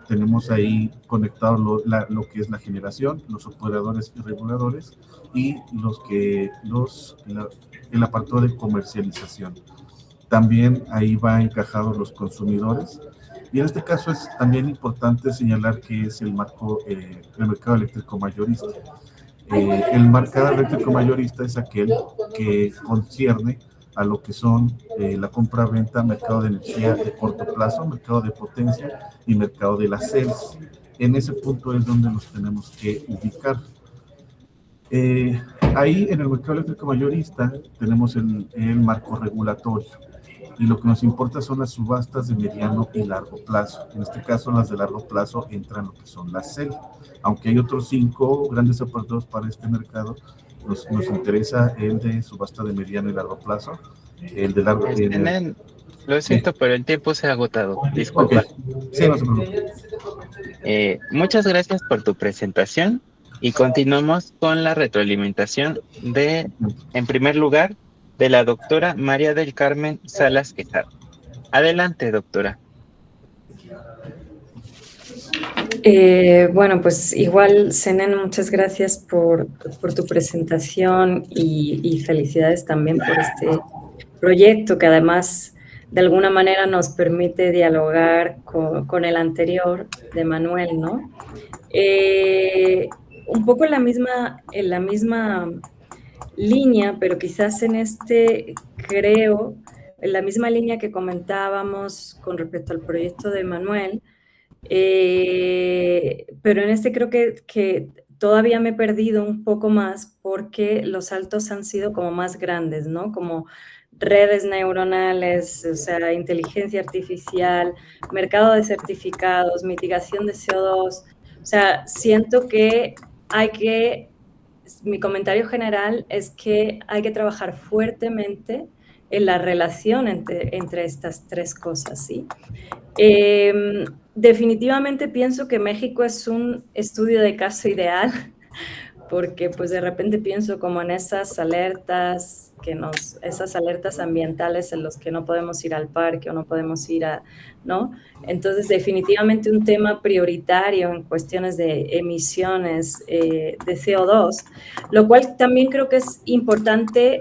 Tenemos ahí conectado lo que es la generación, los operadores y reguladores y el apartado de comercialización. También ahí va encajados los consumidores. Y en este caso es también importante señalar que es el mercado eléctrico mayorista. El mercado eléctrico mayorista es aquel que concierne a lo que son la compra-venta, mercado de energía de corto plazo, mercado de potencia y mercado de las CELs. En ese punto es donde nos tenemos que ubicar. Ahí en el mercado eléctrico mayorista tenemos el marco regulatorio. Y lo que nos importa son las subastas de mediano y largo plazo. En este caso, las de largo plazo entran lo que son las CEL. Aunque hay otros 5 grandes apartados para este mercado, nos interesa el de subasta de mediano y largo plazo. El de largo plazo. Lo siento, pero el tiempo se ha agotado. Disculpa. Okay. Sí, no se preocupe. Muchas gracias por tu presentación y continuamos con la retroalimentación en primer lugar, de la doctora María del Carmen Salas Quezada. Adelante, doctora. Bueno, pues igual, Senen, muchas gracias por tu presentación y felicidades también por este proyecto que además de alguna manera nos permite dialogar con el anterior de Manuel, ¿no? Un poco en la misma línea, pero quizás en creo, en la misma línea que comentábamos con respecto al proyecto de Manuel, pero en creo que todavía me he perdido un poco más porque los saltos han sido como más grandes, ¿no? Como redes neuronales, o sea, inteligencia artificial, mercado de certificados, mitigación de CO2. O sea, siento que mi comentario general es que hay que trabajar fuertemente en la relación entre estas tres cosas, ¿sí? Definitivamente pienso que México es un estudio de caso ideal, porque pues de repente pienso como en esas alertas ambientales en los que no podemos ir al parque o no podemos ir ¿no? Entonces, definitivamente un tema prioritario en cuestiones de emisiones de CO2, lo cual también creo que es importante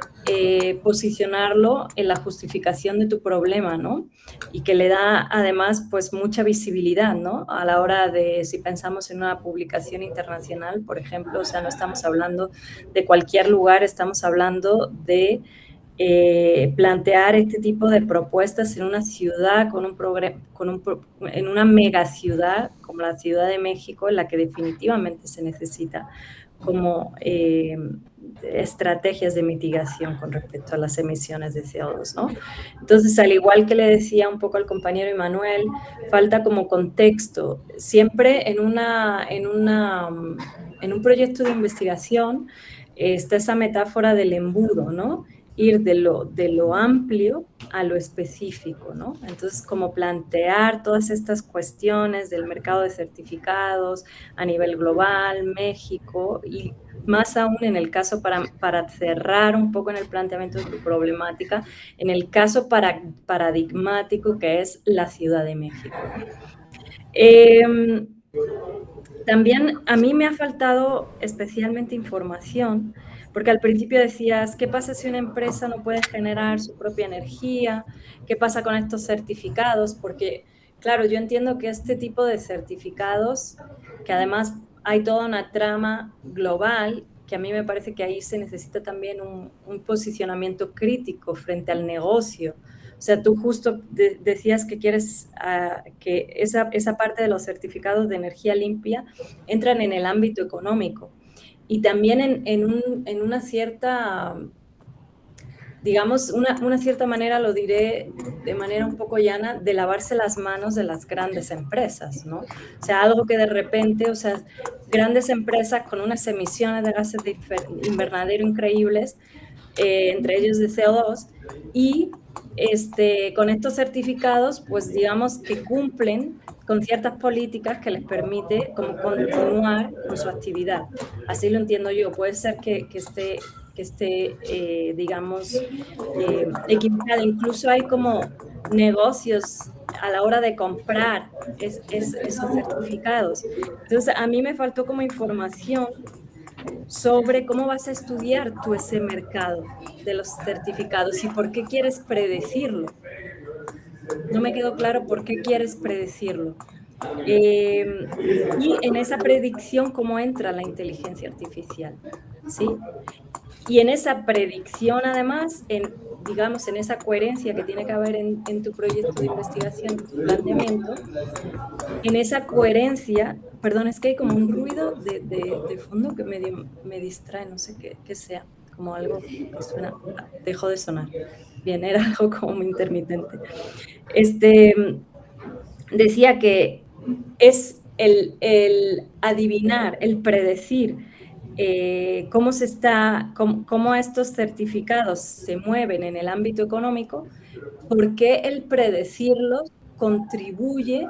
posicionarlo en la justificación de tu problema, ¿no? Y que le da además pues mucha visibilidad, ¿no? A la hora de, si pensamos en una publicación internacional, por ejemplo, o sea, no estamos hablando de cualquier lugar, estamos hablando de plantear este tipo de propuestas en una ciudad, en una megaciudad como la Ciudad de México, en la que definitivamente se necesita como estrategias de mitigación con respecto a las emisiones de CO2, ¿no? Entonces, al igual que le decía un poco al compañero Emanuel, falta como contexto. Siempre en un proyecto de investigación está esa metáfora del embudo, ¿no? ir de lo amplio a lo específico, ¿no? Entonces, como plantear todas estas cuestiones del mercado de certificados a nivel global, México, y más aún en el caso, para cerrar un poco en el planteamiento de tu problemática, en el caso paradigmático que es la Ciudad de México. También a mí me ha faltado especialmente información, porque al principio decías, ¿qué pasa si una empresa no puede generar su propia energía? ¿Qué pasa con estos certificados? Porque, claro, yo entiendo que este tipo de certificados, que además hay toda una trama global, que a mí me parece que ahí se necesita también un posicionamiento crítico frente al negocio. O sea, tú justo decías que quieres que esa parte de los certificados de energía limpia entran en el ámbito económico y también en una cierta, digamos, una cierta manera, lo diré de manera un poco llana, de lavarse las manos de las grandes empresas, ¿no? O sea, algo que de repente, o sea, grandes empresas con unas emisiones de gases de invernadero increíbles, entre ellos de CO2, y con estos certificados, pues digamos que cumplen con ciertas políticas que les permite como continuar con su actividad. Así lo entiendo yo. Puede ser que esté digamos, equivocada. Incluso hay como negocios a la hora de comprar esos certificados. Entonces, a mí me faltó como información sobre cómo vas a estudiar tú ese mercado de los certificados y por qué quieres predecirlo. No me quedó claro por qué quieres predecirlo. Y en esa predicción, ¿cómo entra la inteligencia artificial? ¿Sí? Y en esa predicción, además, digamos, en esa coherencia que tiene que haber en tu proyecto de investigación, en tu planteamiento, en esa coherencia, perdón, es que hay como un ruido de fondo que me distrae, no sé qué sea, como algo que suena, dejó de sonar. Bien, era algo como muy intermitente. Decía que es el adivinar, el predecir cómo estos certificados se mueven en el ámbito económico, porque el predecirlos contribuye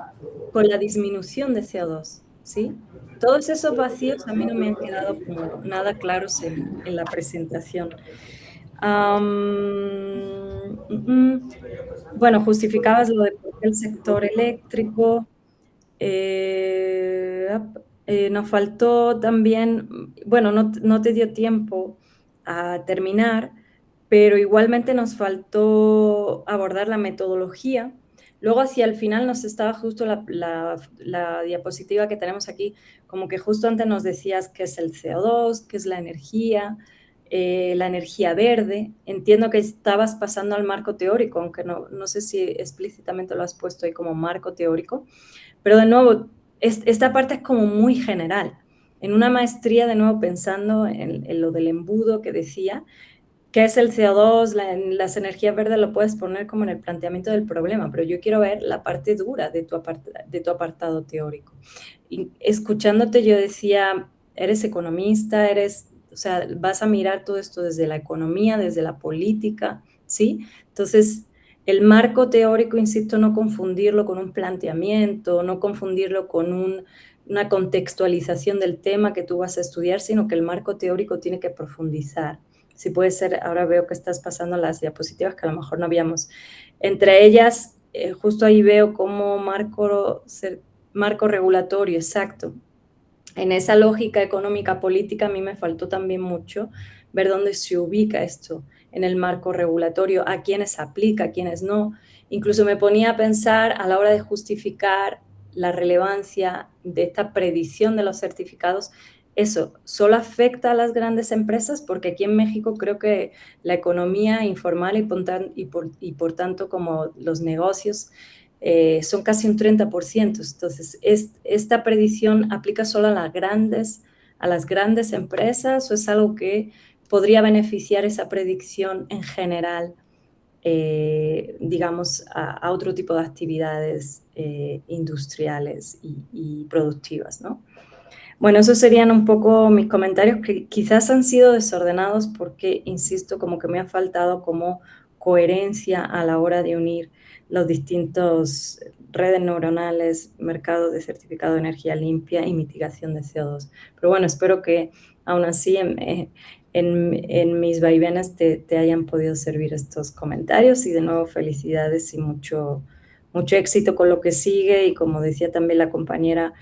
con la disminución de CO2, ¿sí? Todos esos vacíos a mí no me han quedado como nada claros en la presentación. Bueno, justificabas lo de por qué el sector eléctrico. Nos faltó también, bueno, no te dio tiempo a terminar, pero igualmente nos faltó abordar la metodología. Luego hacia el final nos estaba justo la diapositiva que tenemos aquí, como que justo antes nos decías qué es el CO2, qué es la energía verde. Entiendo que estabas pasando al marco teórico, aunque no sé si explícitamente lo has puesto ahí como marco teórico. Pero de nuevo, esta parte es como muy general. En una maestría, de nuevo, pensando en lo del embudo que decía, ¿qué es el CO2? Las energías verdes lo puedes poner como en el planteamiento del problema, pero yo quiero ver la parte dura de tu apartado teórico. Y escuchándote yo decía, eres economista, o sea, vas a mirar todo esto desde la economía, desde la política, ¿sí? Entonces, el marco teórico, insisto, no confundirlo con un planteamiento, no confundirlo con una contextualización del tema que tú vas a estudiar, sino que el marco teórico tiene que profundizar. Si puede ser, ahora veo que estás pasando las diapositivas que a lo mejor no habíamos. Entre ellas, justo ahí veo como marco regulatorio, exacto. En esa lógica económica política a mí me faltó también mucho ver dónde se ubica esto en el marco regulatorio, a quiénes aplica, a quiénes no. Incluso me ponía a pensar a la hora de justificar la relevancia de esta predicción de los certificados. Eso solo afecta a las grandes empresas, porque aquí en México creo que la economía informal y por tanto como los negocios son casi un 30%. Entonces, ¿esta predicción aplica solo a las grandes empresas o es algo que podría beneficiar esa predicción en general, digamos, a otro tipo de actividades industriales y productivas, ¿no? Bueno, esos serían un poco mis comentarios, que quizás han sido desordenados porque, insisto, como que me ha faltado como coherencia a la hora de unir los distintos redes neuronales, mercados de certificado de energía limpia y mitigación de CO2. Pero bueno, espero que aún así en mis vaivenes te hayan podido servir estos comentarios, y de nuevo felicidades y mucho éxito con lo que sigue. Y como decía también la compañera,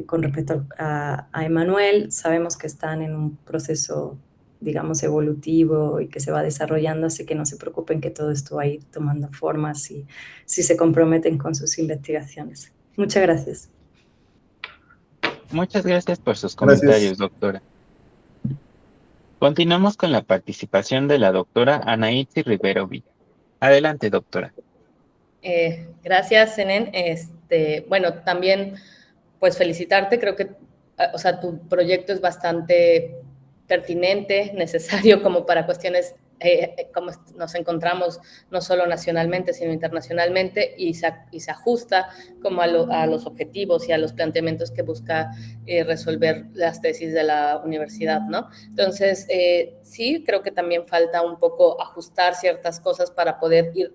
con respecto a Emanuel, sabemos que están en un proceso, digamos, evolutivo y que se va desarrollando, así que no se preocupen, que todo esto va a ir tomando forma si se comprometen con sus investigaciones. Muchas gracias. Muchas gracias por sus Gracias. comentarios, doctora. Continuamos con la participación de la doctora Anaitzi Rivero Villa. Adelante, doctora. Gracias, Enen. Bueno, también pues felicitarte, creo que, o sea, tu proyecto es bastante pertinente, necesario como para cuestiones como nos encontramos no solo nacionalmente, sino internacionalmente, y se ajusta como a los objetivos y a los planteamientos que busca resolver las tesis de la universidad, ¿no? Entonces, sí, creo que también falta un poco ajustar ciertas cosas para poder ir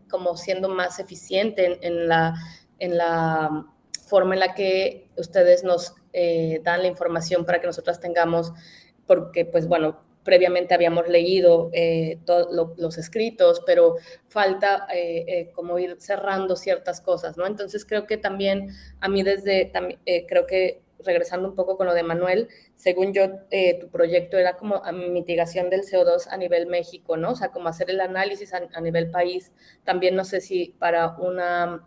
como siendo más eficiente en la forma en la que ustedes nos dan la información para que nosotras tengamos, porque pues bueno, previamente habíamos leído los escritos, pero falta como ir cerrando ciertas cosas, ¿no? Entonces creo que también a mí creo que regresando un poco con lo de Manuel, según yo, tu proyecto era como a mitigación del CO2 a nivel México, ¿no? O sea, como hacer el análisis a nivel país. También no sé si para una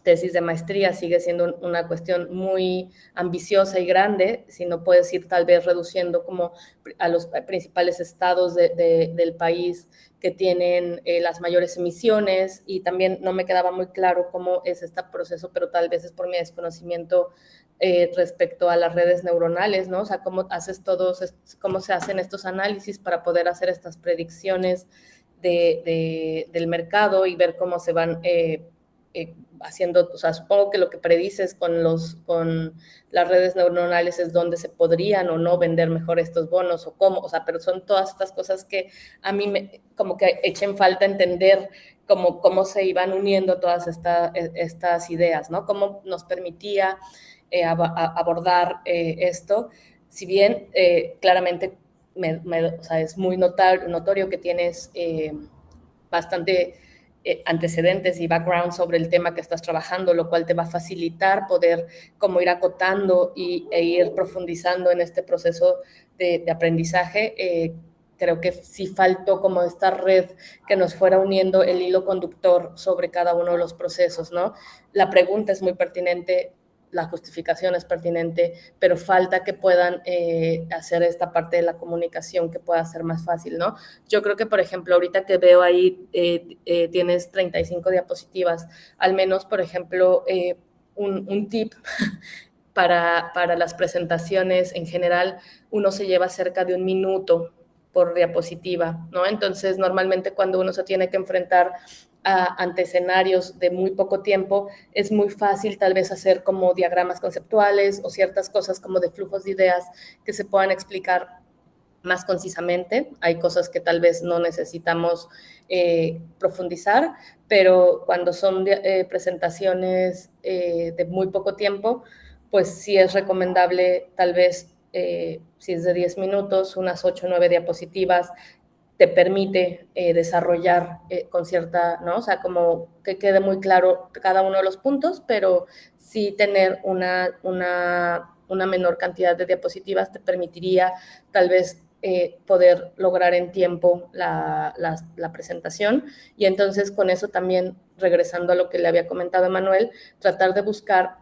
tesis de maestría sigue siendo una cuestión muy ambiciosa y grande, si no puedes ir tal vez reduciendo como a los principales estados del país que tienen las mayores emisiones, y también no me quedaba muy claro cómo es este proceso, pero tal vez es por mi desconocimiento respecto a las redes neuronales, ¿no? O sea, cómo se hacen estos análisis para poder hacer estas predicciones del mercado y ver cómo se van haciendo, o sea, supongo que lo que predices con las redes neuronales es dónde se podrían o no vender mejor estos bonos o cómo, o sea, pero son todas estas cosas que a mí como que echen falta entender cómo se iban uniendo todas estas ideas, ¿no? Cómo nos permitía abordar esto, si bien claramente o sea, es muy notorio que tienes bastante antecedentes y background sobre el tema que estás trabajando, lo cual te va a facilitar poder como ir acotando e ir profundizando en este proceso de aprendizaje. Creo que sí faltó como esta red que nos fuera uniendo el hilo conductor sobre cada uno de los procesos, ¿no? La pregunta es muy pertinente, la justificación es pertinente, pero falta que puedan hacer esta parte de la comunicación que pueda ser más fácil, ¿no? Yo creo que, por ejemplo, ahorita que veo ahí tienes 35 diapositivas, al menos, por ejemplo, un tip para las presentaciones en general, uno se lleva cerca de 1 minuto por diapositiva, ¿no? Entonces, normalmente cuando uno se tiene que enfrentar ante escenarios de muy poco tiempo, es muy fácil tal vez hacer como diagramas conceptuales o ciertas cosas como de flujos de ideas que se puedan explicar más concisamente. Hay cosas que tal vez no necesitamos profundizar, pero cuando son presentaciones de muy poco tiempo, pues sí es recomendable tal vez, si es de 10 minutos, unas 8 o 9 diapositivas, te permite desarrollar con cierta, ¿no? O sea, como que quede muy claro cada uno de los puntos, pero sí tener una menor cantidad de diapositivas te permitiría tal vez poder lograr en tiempo la presentación. Y entonces con eso también, regresando a lo que le había comentado Emanuel, tratar de buscar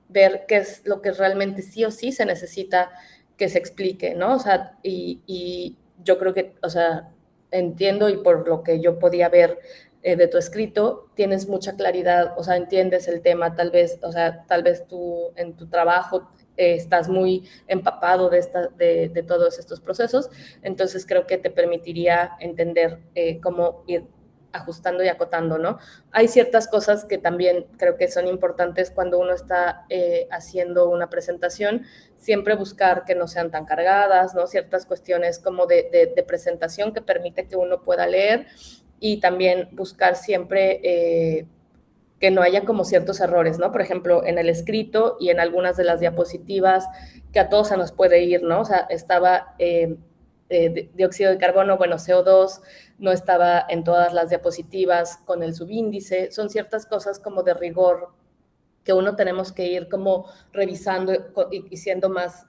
ver qué es lo que realmente sí o sí se necesita que se explique, ¿no? O sea, y yo creo que, o sea, entiendo, y por lo que yo podía ver de tu escrito, tienes mucha claridad, o sea, entiendes el tema, tal vez, o sea, tal vez tú en tu trabajo estás muy empapado de todos estos procesos, entonces creo que te permitiría entender cómo ir ajustando y acotando, ¿no? Hay ciertas cosas que también creo que son importantes cuando uno está haciendo una presentación, siempre buscar que no sean tan cargadas, ¿no? Ciertas cuestiones como de presentación que permite que uno pueda leer, y también buscar siempre que no haya como ciertos errores, ¿no? Por ejemplo, en el escrito y en algunas de las diapositivas, que a todos se nos puede ir, ¿no? O sea, estaba dióxido de carbono, bueno, CO2, no estaba en todas las diapositivas con el subíndice. Son ciertas cosas como de rigor que uno tenemos que ir como revisando y siendo más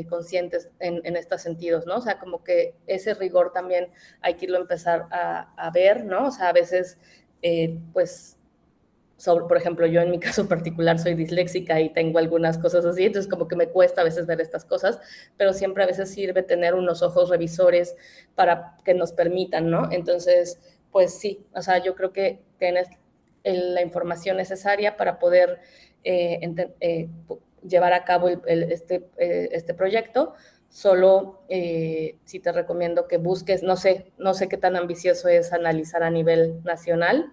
conscientes en estos sentidos, ¿no? O sea, como que ese rigor también hay que irlo empezar a ver, ¿no? O sea, a veces, pues, por ejemplo, yo en mi caso particular soy disléxica y tengo algunas cosas así, entonces como que me cuesta a veces ver estas cosas, pero siempre a veces sirve tener unos ojos revisores para que nos permitan, ¿no? Entonces, pues sí, o sea, yo creo que tienes la información necesaria para poder llevar a cabo este proyecto. Solo sí te recomiendo que busques, no sé qué tan ambicioso es analizar a nivel nacional,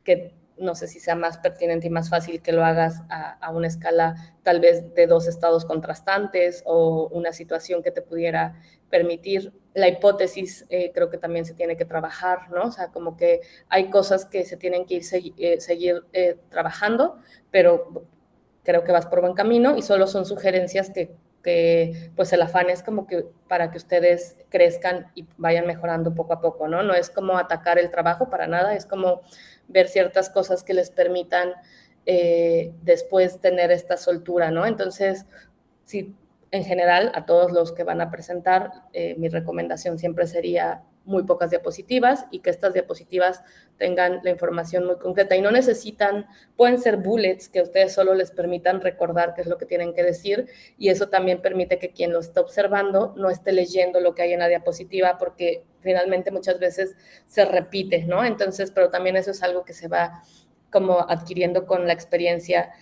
que no sé si sea más pertinente y más fácil que lo hagas a una escala tal vez de 2 estados contrastantes o una situación que te pudiera permitir. La hipótesis creo que también se tiene que trabajar, ¿no? O sea, como que hay cosas que se tienen que seguir trabajando, pero creo que vas por buen camino y solo son sugerencias que pues el afán es como que para que ustedes crezcan y vayan mejorando poco a poco, ¿no? No es como atacar el trabajo para nada, es como ver ciertas cosas que les permitan después tener esta soltura, ¿no? Entonces, sí, en general, a todos los que van a presentar, mi recomendación siempre sería muy pocas diapositivas y que estas diapositivas tengan la información muy concreta y no necesitan, pueden ser bullets que a ustedes solo les permitan recordar qué es lo que tienen que decir, y eso también permite que quien lo está observando no esté leyendo lo que hay en la diapositiva, porque finalmente muchas veces se repite, ¿no? Entonces, pero también eso es algo que se va como adquiriendo con la experiencia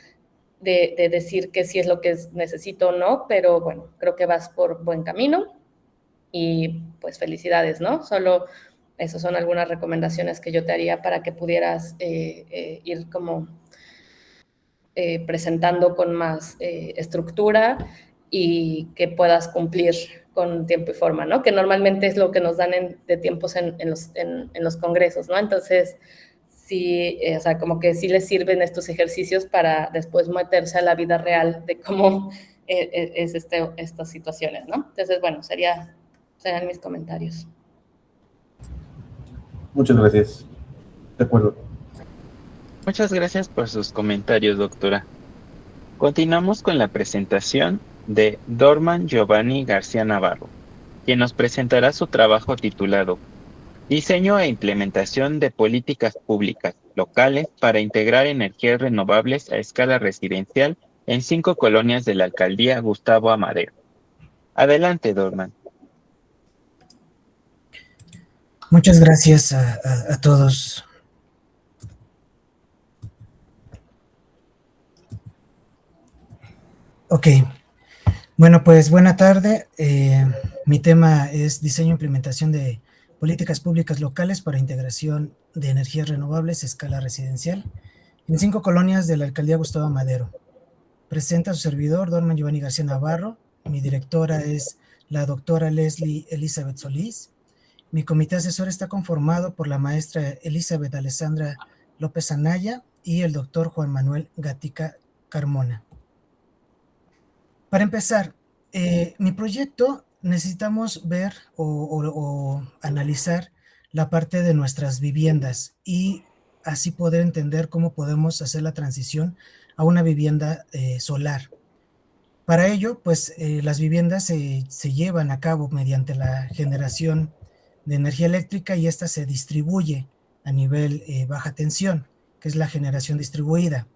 de decir que sí es lo que necesito o no, pero bueno, creo que vas por buen camino y pues felicidades, ¿no? Solo esas son algunas recomendaciones que yo te haría para que pudieras ir como presentando con más estructura y que puedas cumplir con tiempo y forma, ¿no? Que normalmente es lo que nos dan de tiempos en los congresos, ¿no? Entonces, sí, o sea, como que sí les sirven estos ejercicios para después meterse a la vida real de cómo es estas situaciones, ¿no? Entonces, bueno, serán mis comentarios. Muchas gracias. De acuerdo. Muchas gracias por sus comentarios, doctora. Continuamos con la presentación de Dorman Giovanni García Navarro, quien nos presentará su trabajo titulado Diseño e implementación de políticas públicas locales para integrar energías renovables a escala residencial en 5 colonias de la alcaldía Gustavo Amadero. Adelante, Dorman. Muchas gracias a todos. Ok, bueno, pues buena tarde. Mi tema es diseño e implementación de políticas públicas locales para integración de energías renovables a escala residencial en 5 colonias de la alcaldía Gustavo Madero. Presenta a su servidor, Dorman Giovanni García Navarro. Mi directora es la doctora Leslie Elizabeth Solís. Mi comité asesor está conformado por la maestra Elizabeth Alessandra López Anaya y el doctor Juan Manuel Gatica Carmona. Para empezar, mi proyecto necesitamos ver o analizar la parte de nuestras viviendas y así poder entender cómo podemos hacer la transición a una vivienda solar. Para ello, pues las viviendas se llevan a cabo mediante la generación de energía eléctrica y esta se distribuye a nivel baja tensión, que es la generación distribuida.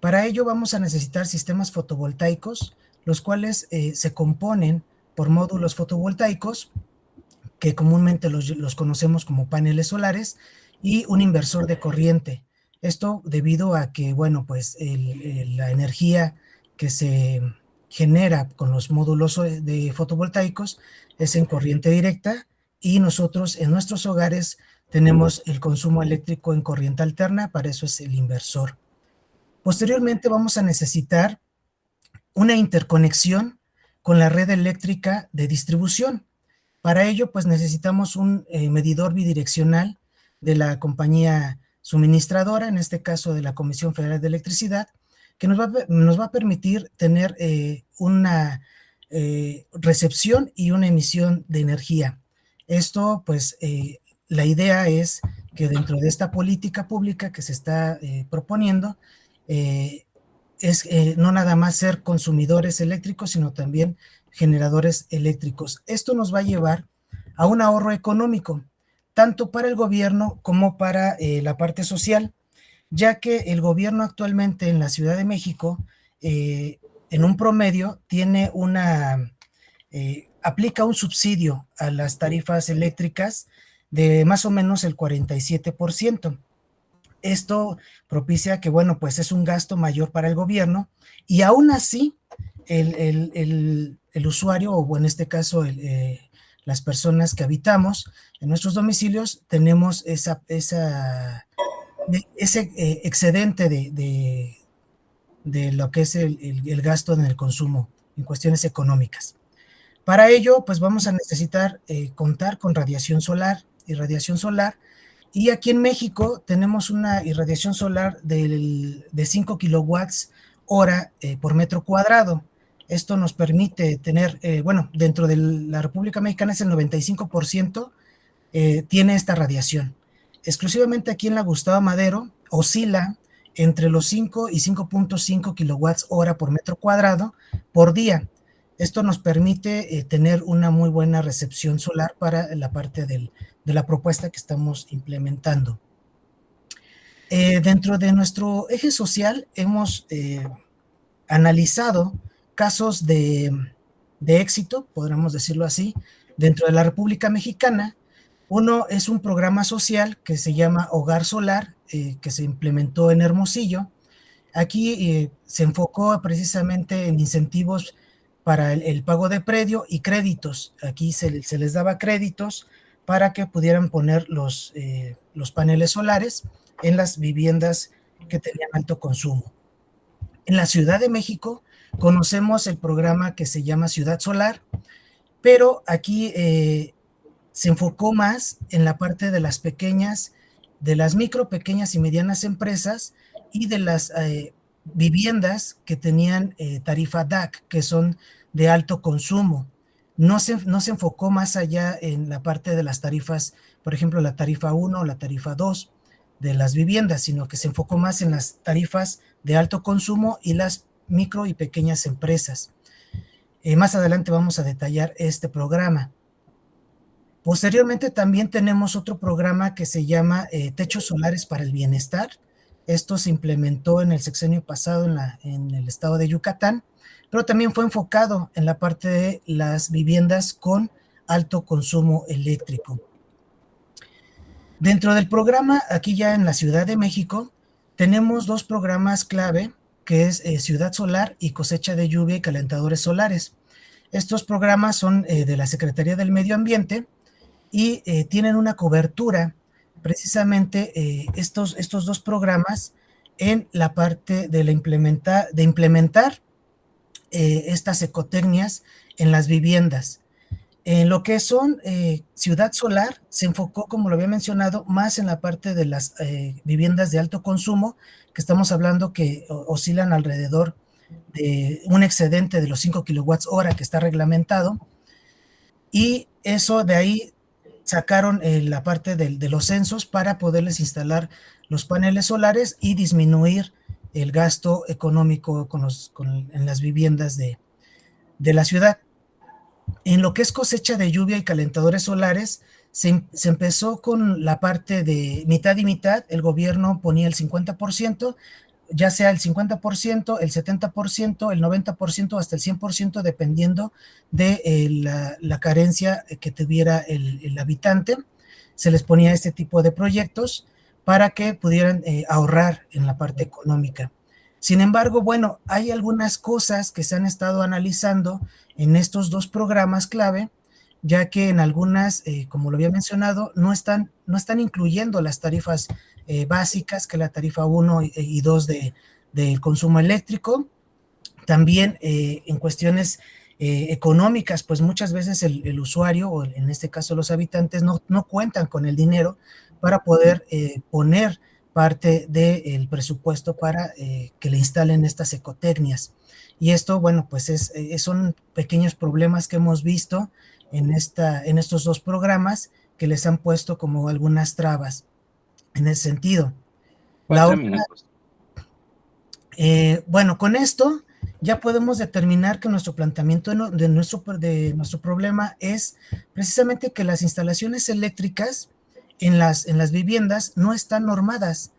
Para ello vamos a necesitar sistemas fotovoltaicos, los cuales se componen por módulos fotovoltaicos, que comúnmente los conocemos como paneles solares, y un inversor de corriente. Esto debido a que, bueno, pues la energía que se genera con los módulos de fotovoltaicos es en corriente directa y nosotros en nuestros hogares tenemos el consumo eléctrico en corriente alterna, para eso es el inversor. Posteriormente vamos a necesitar una interconexión con la red eléctrica de distribución. Para ello, pues necesitamos un medidor bidireccional de la compañía suministradora, en este caso de la Comisión Federal de Electricidad, que nos va a permitir tener una recepción y una emisión de energía. Esto, pues, la idea es que dentro de esta política pública que se está proponiendo, es no nada más ser consumidores eléctricos, sino también generadores eléctricos. Esto nos va a llevar a un ahorro económico, tanto para el gobierno como para la parte social, ya que el gobierno actualmente en la Ciudad de México, en un promedio, tiene aplica un subsidio a las tarifas eléctricas de más o menos el 47%. Esto propicia que, bueno, pues es un gasto mayor para el gobierno, y aún así el usuario, o en este caso las personas que habitamos en nuestros domicilios, tenemos ese excedente de lo que es el gasto en el consumo en cuestiones económicas. Para ello, pues vamos a necesitar contar con radiación solar, y aquí en México tenemos una irradiación solar de 5 kilowatts hora por metro cuadrado. Esto nos permite tener, bueno, dentro de la República Mexicana es el 95%, tiene esta radiación. Exclusivamente aquí en la Gustavo Madero oscila entre los 5 y 5.5 kilowatts hora por metro cuadrado por día. Esto nos permite tener una muy buena recepción solar para la parte de la propuesta que estamos implementando. Dentro de nuestro eje social hemos analizado casos de éxito, podríamos decirlo así, dentro de la República Mexicana. Uno es un programa social que se llama Hogar Solar, que se implementó en Hermosillo. Aquí se enfocó precisamente en incentivos para el pago de predio y créditos. Aquí se les daba créditos para que pudieran poner los paneles solares en las viviendas que tenían alto consumo. En la Ciudad de México conocemos el programa que se llama Ciudad Solar, pero aquí se enfocó más en la parte de las micro, pequeñas y medianas empresas, y de las viviendas que tenían tarifa DAC, que son de alto consumo. No se enfocó más allá en la parte de las tarifas, por ejemplo, la tarifa 1 o la tarifa 2 de las viviendas, sino que se enfocó más en las tarifas de alto consumo y las micro y pequeñas empresas. Más adelante vamos a detallar este programa. Posteriormente también tenemos otro programa que se llama Techos Solares para el Bienestar. Esto se implementó en el sexenio pasado en el estado de Yucatán, pero también fue enfocado en la parte de las viviendas con alto consumo eléctrico. Dentro del programa, aquí ya en la Ciudad de México, tenemos dos programas clave, que es Ciudad Solar y Cosecha de Lluvia y Calentadores Solares. Estos programas son de la Secretaría del Medio Ambiente y tienen una cobertura, precisamente estos dos programas, en la parte de implementar estas ecotecnias en las viviendas. En lo que son Ciudad Solar, se enfocó, como lo había mencionado, más en la parte de las viviendas de alto consumo, que estamos hablando que oscilan alrededor de un excedente de los 5 kilowatts hora que está reglamentado, y eso de ahí sacaron la parte de los censos para poderles instalar los paneles solares y disminuir el gasto económico en las viviendas de la ciudad. En lo que es cosecha de lluvia y calentadores solares, se empezó con la parte de mitad y mitad. El gobierno ponía el 50%, ya sea el 50%, el 70%, el 90%, hasta el 100%, dependiendo de la carencia que tuviera el habitante. Se les ponía este tipo de proyectos para que pudieran ahorrar en la parte económica. Sin embargo, bueno, hay algunas cosas que se han estado analizando en estos dos programas clave, ya que en algunas, como lo había mencionado, no están incluyendo las tarifas básicas, que es la tarifa 1 y 2 del consumo eléctrico. También en cuestiones económicas, pues muchas veces el usuario, o en este caso los habitantes, no cuentan con el dinero para poder poner parte del presupuesto para que le instalen estas ecotecnias. Y esto, bueno, pues son pequeños problemas que hemos visto en estos dos programas, que les han puesto como algunas trabas en ese sentido. 4 minutos. Bueno, con esto ya podemos determinar que nuestro planteamiento de nuestro problema es precisamente que las instalaciones eléctricas en las viviendas no están normadas.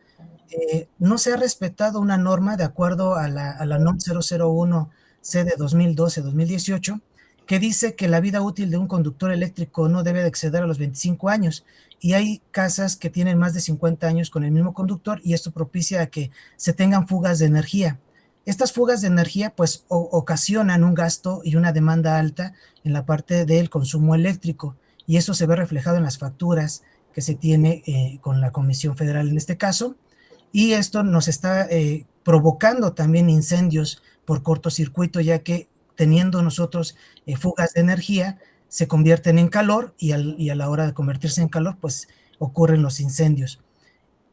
No se ha respetado una norma de acuerdo a la NOM 001C de 2012-2018, que dice que la vida útil de un conductor eléctrico no debe de exceder a los 25 años, y hay casas que tienen más de 50 años con el mismo conductor, y esto propicia a que se tengan fugas de energía. Estas fugas de energía pues ocasionan un gasto y una demanda alta en la parte del consumo eléctrico, y eso se ve reflejado en las facturas que se tiene con la Comisión Federal en este caso, y esto nos está provocando también incendios por cortocircuito, ya que teniendo nosotros fugas de energía, se convierten en calor, y a la hora de convertirse en calor, pues ocurren los incendios.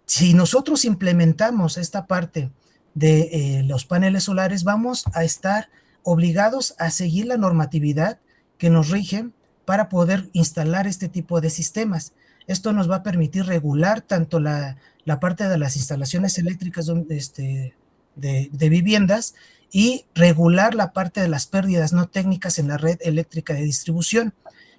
Si nosotros implementamos esta parte de los paneles solares, vamos a estar obligados a seguir la normatividad que nos rige para poder instalar este tipo de sistemas. Esto nos va a permitir regular tanto la parte de las instalaciones eléctricas de viviendas, y regular la parte de las pérdidas no técnicas en la red eléctrica de distribución,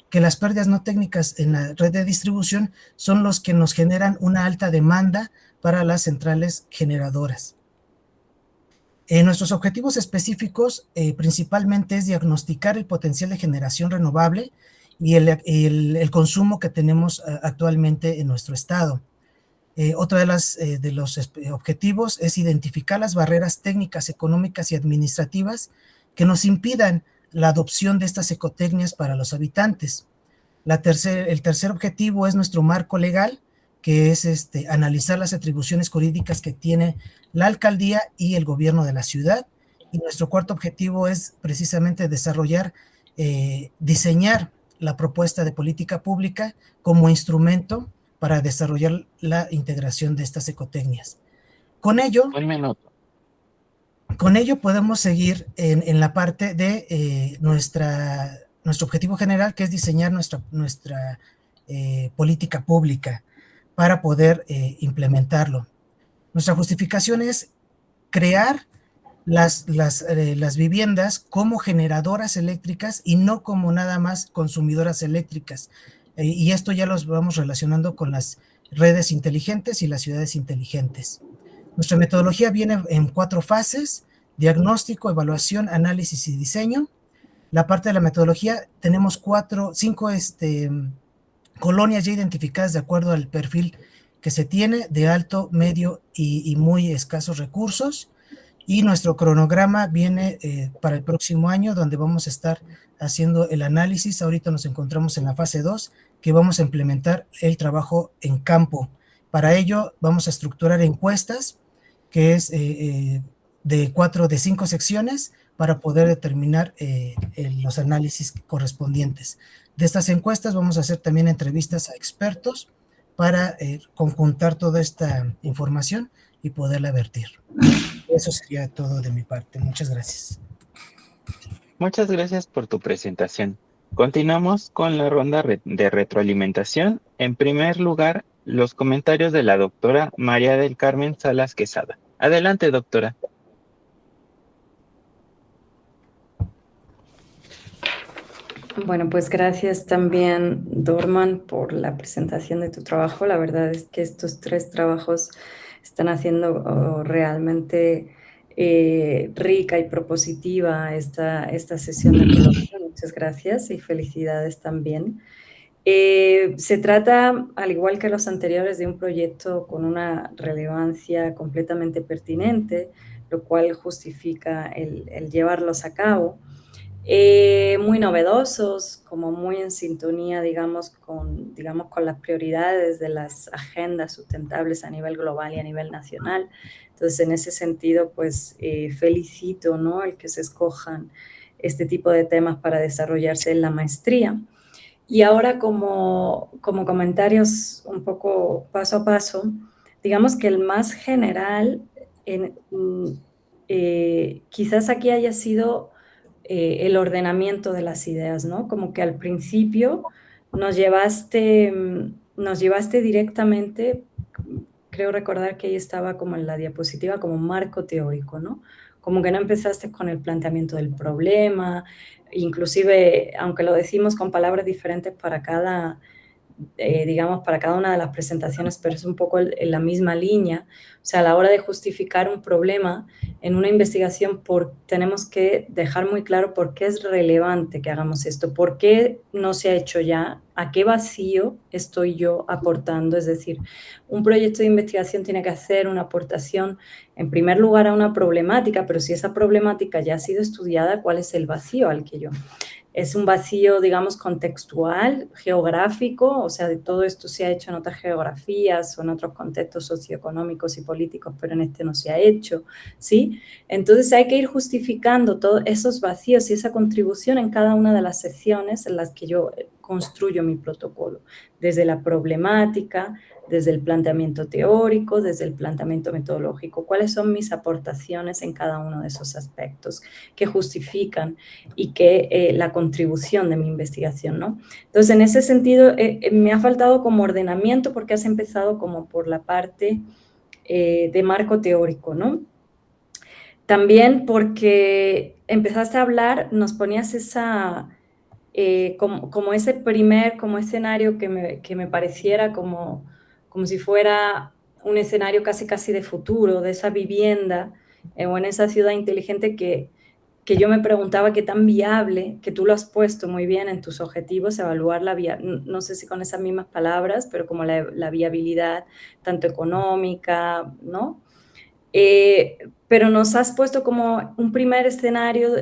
que las pérdidas no técnicas en la red de distribución son los que nos generan una alta demanda para las centrales generadoras. Nuestros objetivos específicos principalmente es diagnosticar el potencial de generación renovable y el consumo que tenemos actualmente en nuestro estado. Otro de los objetivos es identificar las barreras técnicas, económicas y administrativas que nos impidan la adopción de estas ecotecnias para los habitantes. El tercer objetivo es nuestro marco legal, que es analizar las atribuciones jurídicas que tiene la alcaldía y el gobierno de la ciudad. Y nuestro cuarto objetivo es precisamente desarrollar, diseñar la propuesta de política pública como instrumento para desarrollar la integración de estas ecotecnias. Con ello podemos seguir en la parte de nuestro objetivo general, que es diseñar nuestra política pública para poder implementarlo. Nuestra justificación es crear las viviendas como generadoras eléctricas y no como nada más consumidoras eléctricas. Y esto ya los vamos relacionando con las redes inteligentes y las ciudades inteligentes. Nuestra metodología viene en 4 fases: diagnóstico, evaluación, análisis y diseño. La parte de la metodología tenemos 5 colonias ya identificadas de acuerdo al perfil que se tiene de alto, medio y muy escasos recursos. Y nuestro cronograma viene para el próximo año, donde vamos a estar haciendo el análisis. Ahorita nos encontramos en la fase 2, que vamos a implementar el trabajo en campo. Para ello vamos a estructurar encuestas, que es de 5 secciones, para poder determinar los análisis correspondientes. De estas encuestas vamos a hacer también entrevistas a expertos para conjuntar toda esta información y poderla vertir. Eso sería todo de mi parte. Muchas gracias. Muchas gracias por tu presentación. Continuamos con la ronda de retroalimentación. En primer lugar, los comentarios de la doctora María del Carmen Salas Quesada. Adelante, doctora. Bueno, pues gracias también, Dorman, por la presentación de tu trabajo. La verdad es que estos 3 trabajos están haciendo realmente rica y propositiva esta sesión de coloquio. Muchas gracias y felicidades también. Se trata, al igual que los anteriores, de un proyecto con una relevancia completamente pertinente, lo cual justifica el llevarlos a cabo. muy novedosos, como muy en sintonía, digamos, con las prioridades de las agendas sustentables a nivel global y a nivel nacional. Entonces, en ese sentido, pues felicito, ¿no?, el que se escojan este tipo de temas para desarrollarse en la maestría. Y ahora, como comentarios un poco paso a paso, digamos que el más general, quizás aquí haya sido el ordenamiento de las ideas, ¿no? Como que al principio nos llevaste directamente, creo recordar que ahí estaba como en la diapositiva, como un marco teórico, ¿no? Como que no empezaste con el planteamiento del problema, inclusive, aunque lo decimos con palabras diferentes para cada, digamos, para cada una de las presentaciones, pero es un poco en la misma línea. O sea, a la hora de justificar un problema en una investigación, tenemos que dejar muy claro por qué es relevante que hagamos esto, por qué no se ha hecho ya, a qué vacío estoy yo aportando. Es decir, un proyecto de investigación tiene que hacer una aportación, en primer lugar, a una problemática, pero si esa problemática ya ha sido estudiada, ¿cuál es el vacío al que yo? Es un vacío, digamos, contextual, geográfico, o sea, de todo esto se ha hecho en otras geografías o en otros contextos socioeconómicos y políticos, pero en este no se ha hecho, ¿sí? Entonces hay que ir justificando todos esos vacíos y esa contribución en cada una de las secciones en las que yo construyo mi protocolo, desde la problemática, desde el planteamiento teórico, desde el planteamiento metodológico. ¿Cuáles son mis aportaciones en cada uno de esos aspectos que justifican y que la contribución de mi investigación, ¿no? Entonces, en ese sentido, me ha faltado como ordenamiento porque has empezado como por la parte de marco teórico, ¿no? También porque empezaste a hablar, nos ponías como ese primer como escenario que me pareciera como si fuera un escenario casi de futuro, de esa vivienda o en esa ciudad inteligente que yo me preguntaba qué tan viable, que tú lo has puesto muy bien en tus objetivos, evaluar no sé si con esas mismas palabras, pero como la viabilidad tanto económica, ¿no? Pero nos has puesto como un primer escenario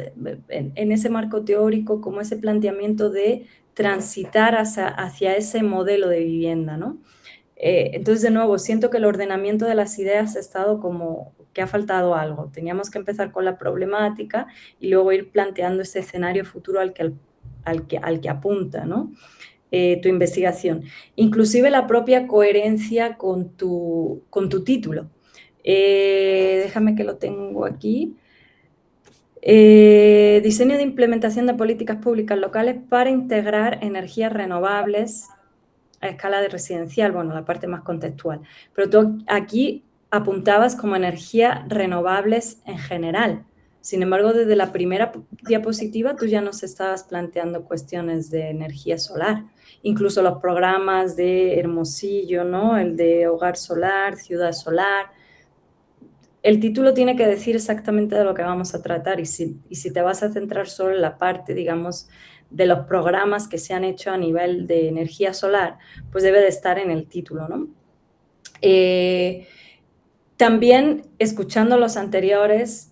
en ese marco teórico, como ese planteamiento de transitar hacia ese modelo de vivienda, ¿no? Entonces, de nuevo, siento que el ordenamiento de las ideas ha estado como que ha faltado algo. Teníamos que empezar con la problemática y luego ir planteando ese escenario futuro al que apunta, ¿no? Tu investigación. Inclusive la propia coherencia con tu título. Déjame que lo tengo aquí. Diseño de implementación de políticas públicas locales para integrar energías renovables a escala de residencial, bueno, la parte más contextual. Pero tú aquí apuntabas como energías renovables en general. Sin embargo, desde la primera diapositiva tú ya nos estabas planteando cuestiones de energía solar. Incluso los programas de Hermosillo, ¿no? El de Hogar Solar, Ciudad Solar. El título tiene que decir exactamente de lo que vamos a tratar y si te vas a centrar solo en la parte, digamos, de los programas que se han hecho a nivel de energía solar, pues debe de estar en el título, ¿no? También, escuchando los anteriores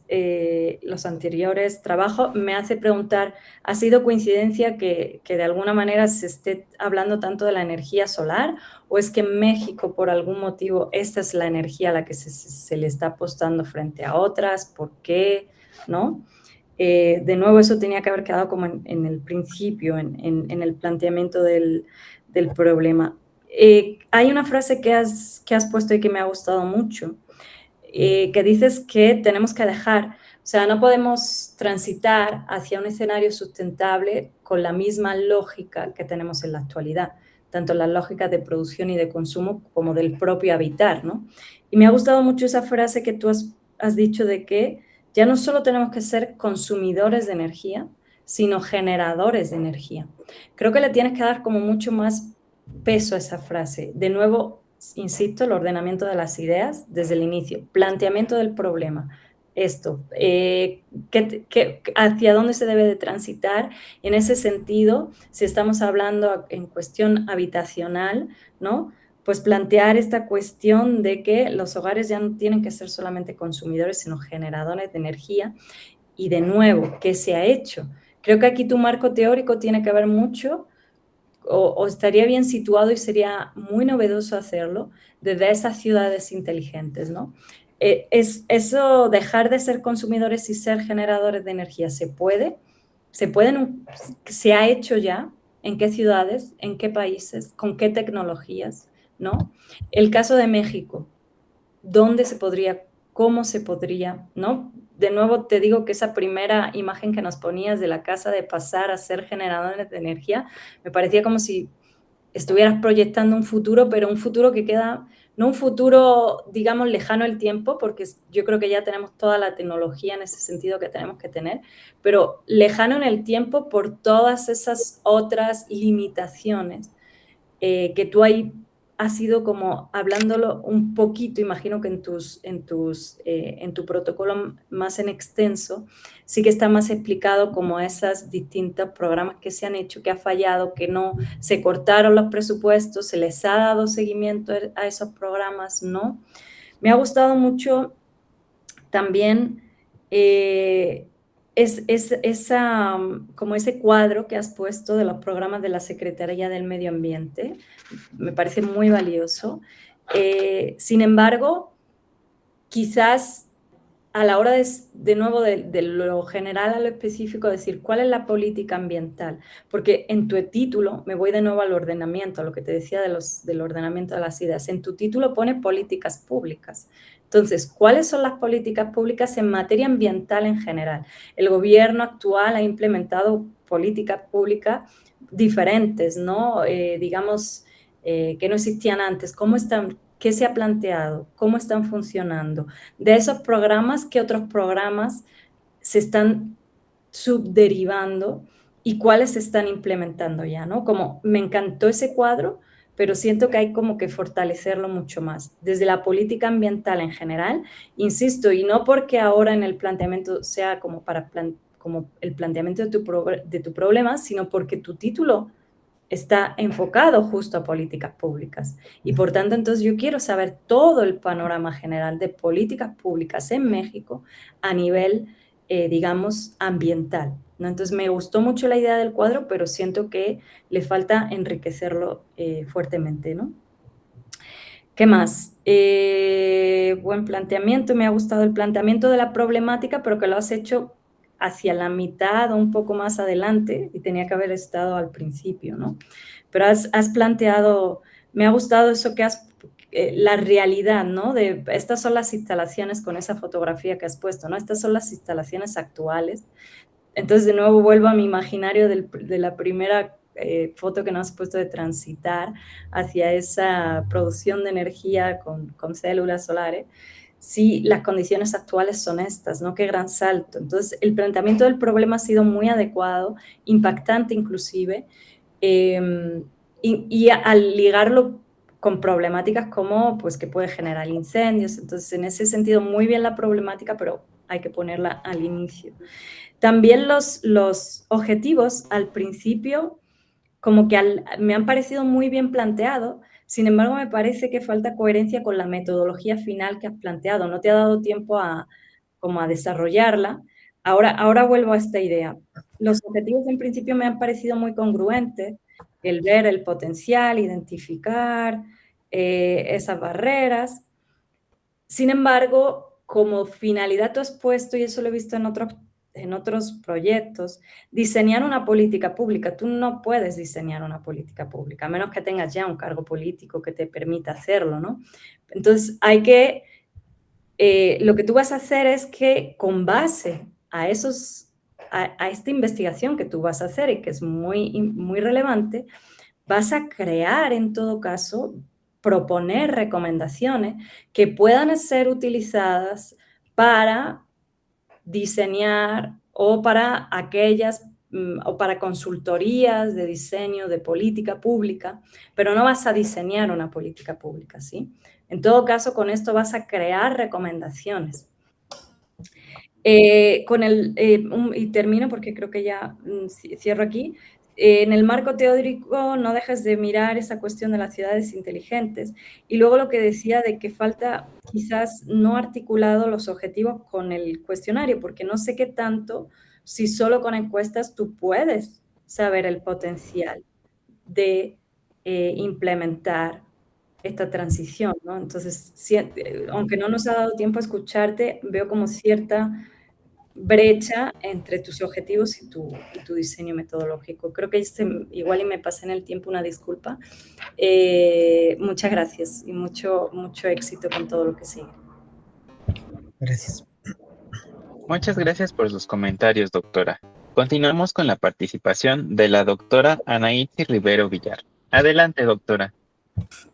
trabajos, me hace preguntar, ¿ha sido coincidencia que de alguna manera se esté hablando tanto de la energía solar? ¿O es que en México, por algún motivo, esta es la energía a la que se le está apostando frente a otras? ¿Por qué? ¿No? De nuevo, eso tenía que haber quedado como en el principio, en el planteamiento del problema. Hay una frase que has puesto y que me ha gustado mucho, que dices que tenemos que dejar, o sea, no podemos transitar hacia un escenario sustentable con la misma lógica que tenemos en la actualidad, tanto las lógicas de producción y de consumo como del propio habitar, ¿no? Y me ha gustado mucho esa frase que tú has dicho de que ya no solo tenemos que ser consumidores de energía, sino generadores de energía. Creo que le tienes que dar como mucho más peso a esa frase. De nuevo, insisto, el ordenamiento de las ideas desde el inicio, planteamiento del problema, esto, hacia dónde se debe de transitar. En ese sentido, si estamos hablando en cuestión habitacional, ¿no? Pues plantear esta cuestión de que los hogares ya no tienen que ser solamente consumidores, sino generadores de energía. Y de nuevo, ¿qué se ha hecho? Creo que aquí tu marco teórico tiene que ver mucho, o estaría bien situado y sería muy novedoso hacerlo desde esas ciudades inteligentes, ¿no? Eso, dejar de ser consumidores y ser generadores de energía, ¿se puede? ¿Se ha hecho ya? ¿En qué ciudades? ¿En qué países? ¿Con qué tecnologías? ¿No? El caso de México, ¿dónde se podría? ¿Cómo se podría? ¿No? De nuevo te digo que esa primera imagen que nos ponías de la casa de pasar a ser generadores de energía, me parecía como si estuvieras proyectando un futuro, pero un futuro que queda, no un futuro, digamos, lejano el tiempo, porque yo creo que ya tenemos toda la tecnología en ese sentido que tenemos que tener, pero lejano en el tiempo por todas esas otras limitaciones que tú ahí has ido como hablándolo un poquito, imagino que en tu protocolo más en extenso, sí que está más explicado como esas distintos programas que se han hecho, que ha fallado, que no se cortaron los presupuestos, se les ha dado seguimiento a esos programas, ¿no? Me ha gustado mucho también como ese cuadro que has puesto de los programas de la Secretaría del Medio Ambiente. Me parece muy valioso. Sin embargo, quizás a la hora de nuevo de lo general a lo específico, decir cuál es la política ambiental, porque en tu título, me voy de nuevo al ordenamiento, a lo que te decía del ordenamiento de las ideas, en tu título pone políticas públicas. Entonces, ¿cuáles son las políticas públicas en materia ambiental en general? El gobierno actual ha implementado políticas públicas diferentes, ¿no? Digamos, que no existían antes. ¿Cómo están? ¿Qué se ha planteado? ¿Cómo están funcionando? De esos programas, ¿qué otros programas se están subderivando y cuáles se están implementando ya, ¿no? Como me encantó ese cuadro, pero siento que hay como que fortalecerlo mucho más. Desde la política ambiental en general, insisto, y no porque ahora en el planteamiento sea como como el planteamiento de tu problema, sino porque tu título está enfocado justo a políticas públicas. Y por tanto, entonces yo quiero saber todo el panorama general de políticas públicas en México a nivel, digamos, ambiental, ¿no? Entonces me gustó mucho la idea del cuadro, pero siento que le falta enriquecerlo fuertemente, ¿no? ¿Qué más? Buen planteamiento, me ha gustado el planteamiento de la problemática, pero que lo has hecho hacia la mitad o un poco más adelante y tenía que haber estado al principio, ¿no? Pero has planteado, me ha gustado eso que la realidad, ¿no? De estas son las instalaciones con esa fotografía que has puesto, ¿no? Estas son las instalaciones actuales. Entonces, de nuevo, vuelvo a mi imaginario de la primera foto que nos has puesto de transitar hacia esa producción de energía con células solares. Sí, las condiciones actuales son estas, ¿no? Qué gran salto. Entonces, el planteamiento del problema ha sido muy adecuado, impactante inclusive, y al ligarlo con problemáticas como, pues, que puede generar incendios. Entonces, en ese sentido, muy bien la problemática, pero hay que ponerla al inicio. También los objetivos al principio como que me han parecido muy bien planteados, sin embargo me parece que falta coherencia con la metodología final que has planteado, no te ha dado tiempo como a desarrollarla. Ahora vuelvo a esta idea. Los objetivos en principio me han parecido muy congruentes, el ver el potencial, identificar esas barreras. Sin embargo, como finalidad tú has puesto, y eso lo he visto en otros proyectos, diseñar una política pública. Tú no puedes diseñar una política pública, a menos que tengas ya un cargo político que te permita hacerlo, ¿no? Entonces, lo que tú vas a hacer es que con base a esta investigación que tú vas a hacer y que es muy, muy relevante, vas a crear en todo caso, proponer recomendaciones que puedan ser utilizadas para diseñar o para o para consultorías de diseño de política pública, pero no vas a diseñar una política pública, ¿sí? En todo caso, con esto vas a crear recomendaciones. Y termino porque creo que ya cierro aquí. En el marco teórico no dejes de mirar esa cuestión de las ciudades inteligentes y luego lo que decía de que falta quizás no articulado los objetivos con el cuestionario, porque no sé qué tanto si solo con encuestas tú puedes saber el potencial de implementar esta transición, ¿no? Entonces, aunque no nos ha dado tiempo a escucharte, veo como cierta brecha entre tus objetivos y tu diseño metodológico. Creo que igual y me pasé en el tiempo, una disculpa. Muchas gracias y mucho éxito con todo lo que sigue. Gracias. Muchas gracias por sus comentarios, doctora. Continuamos con la participación de la doctora Anaitzi Rivero Villar. Adelante, doctora.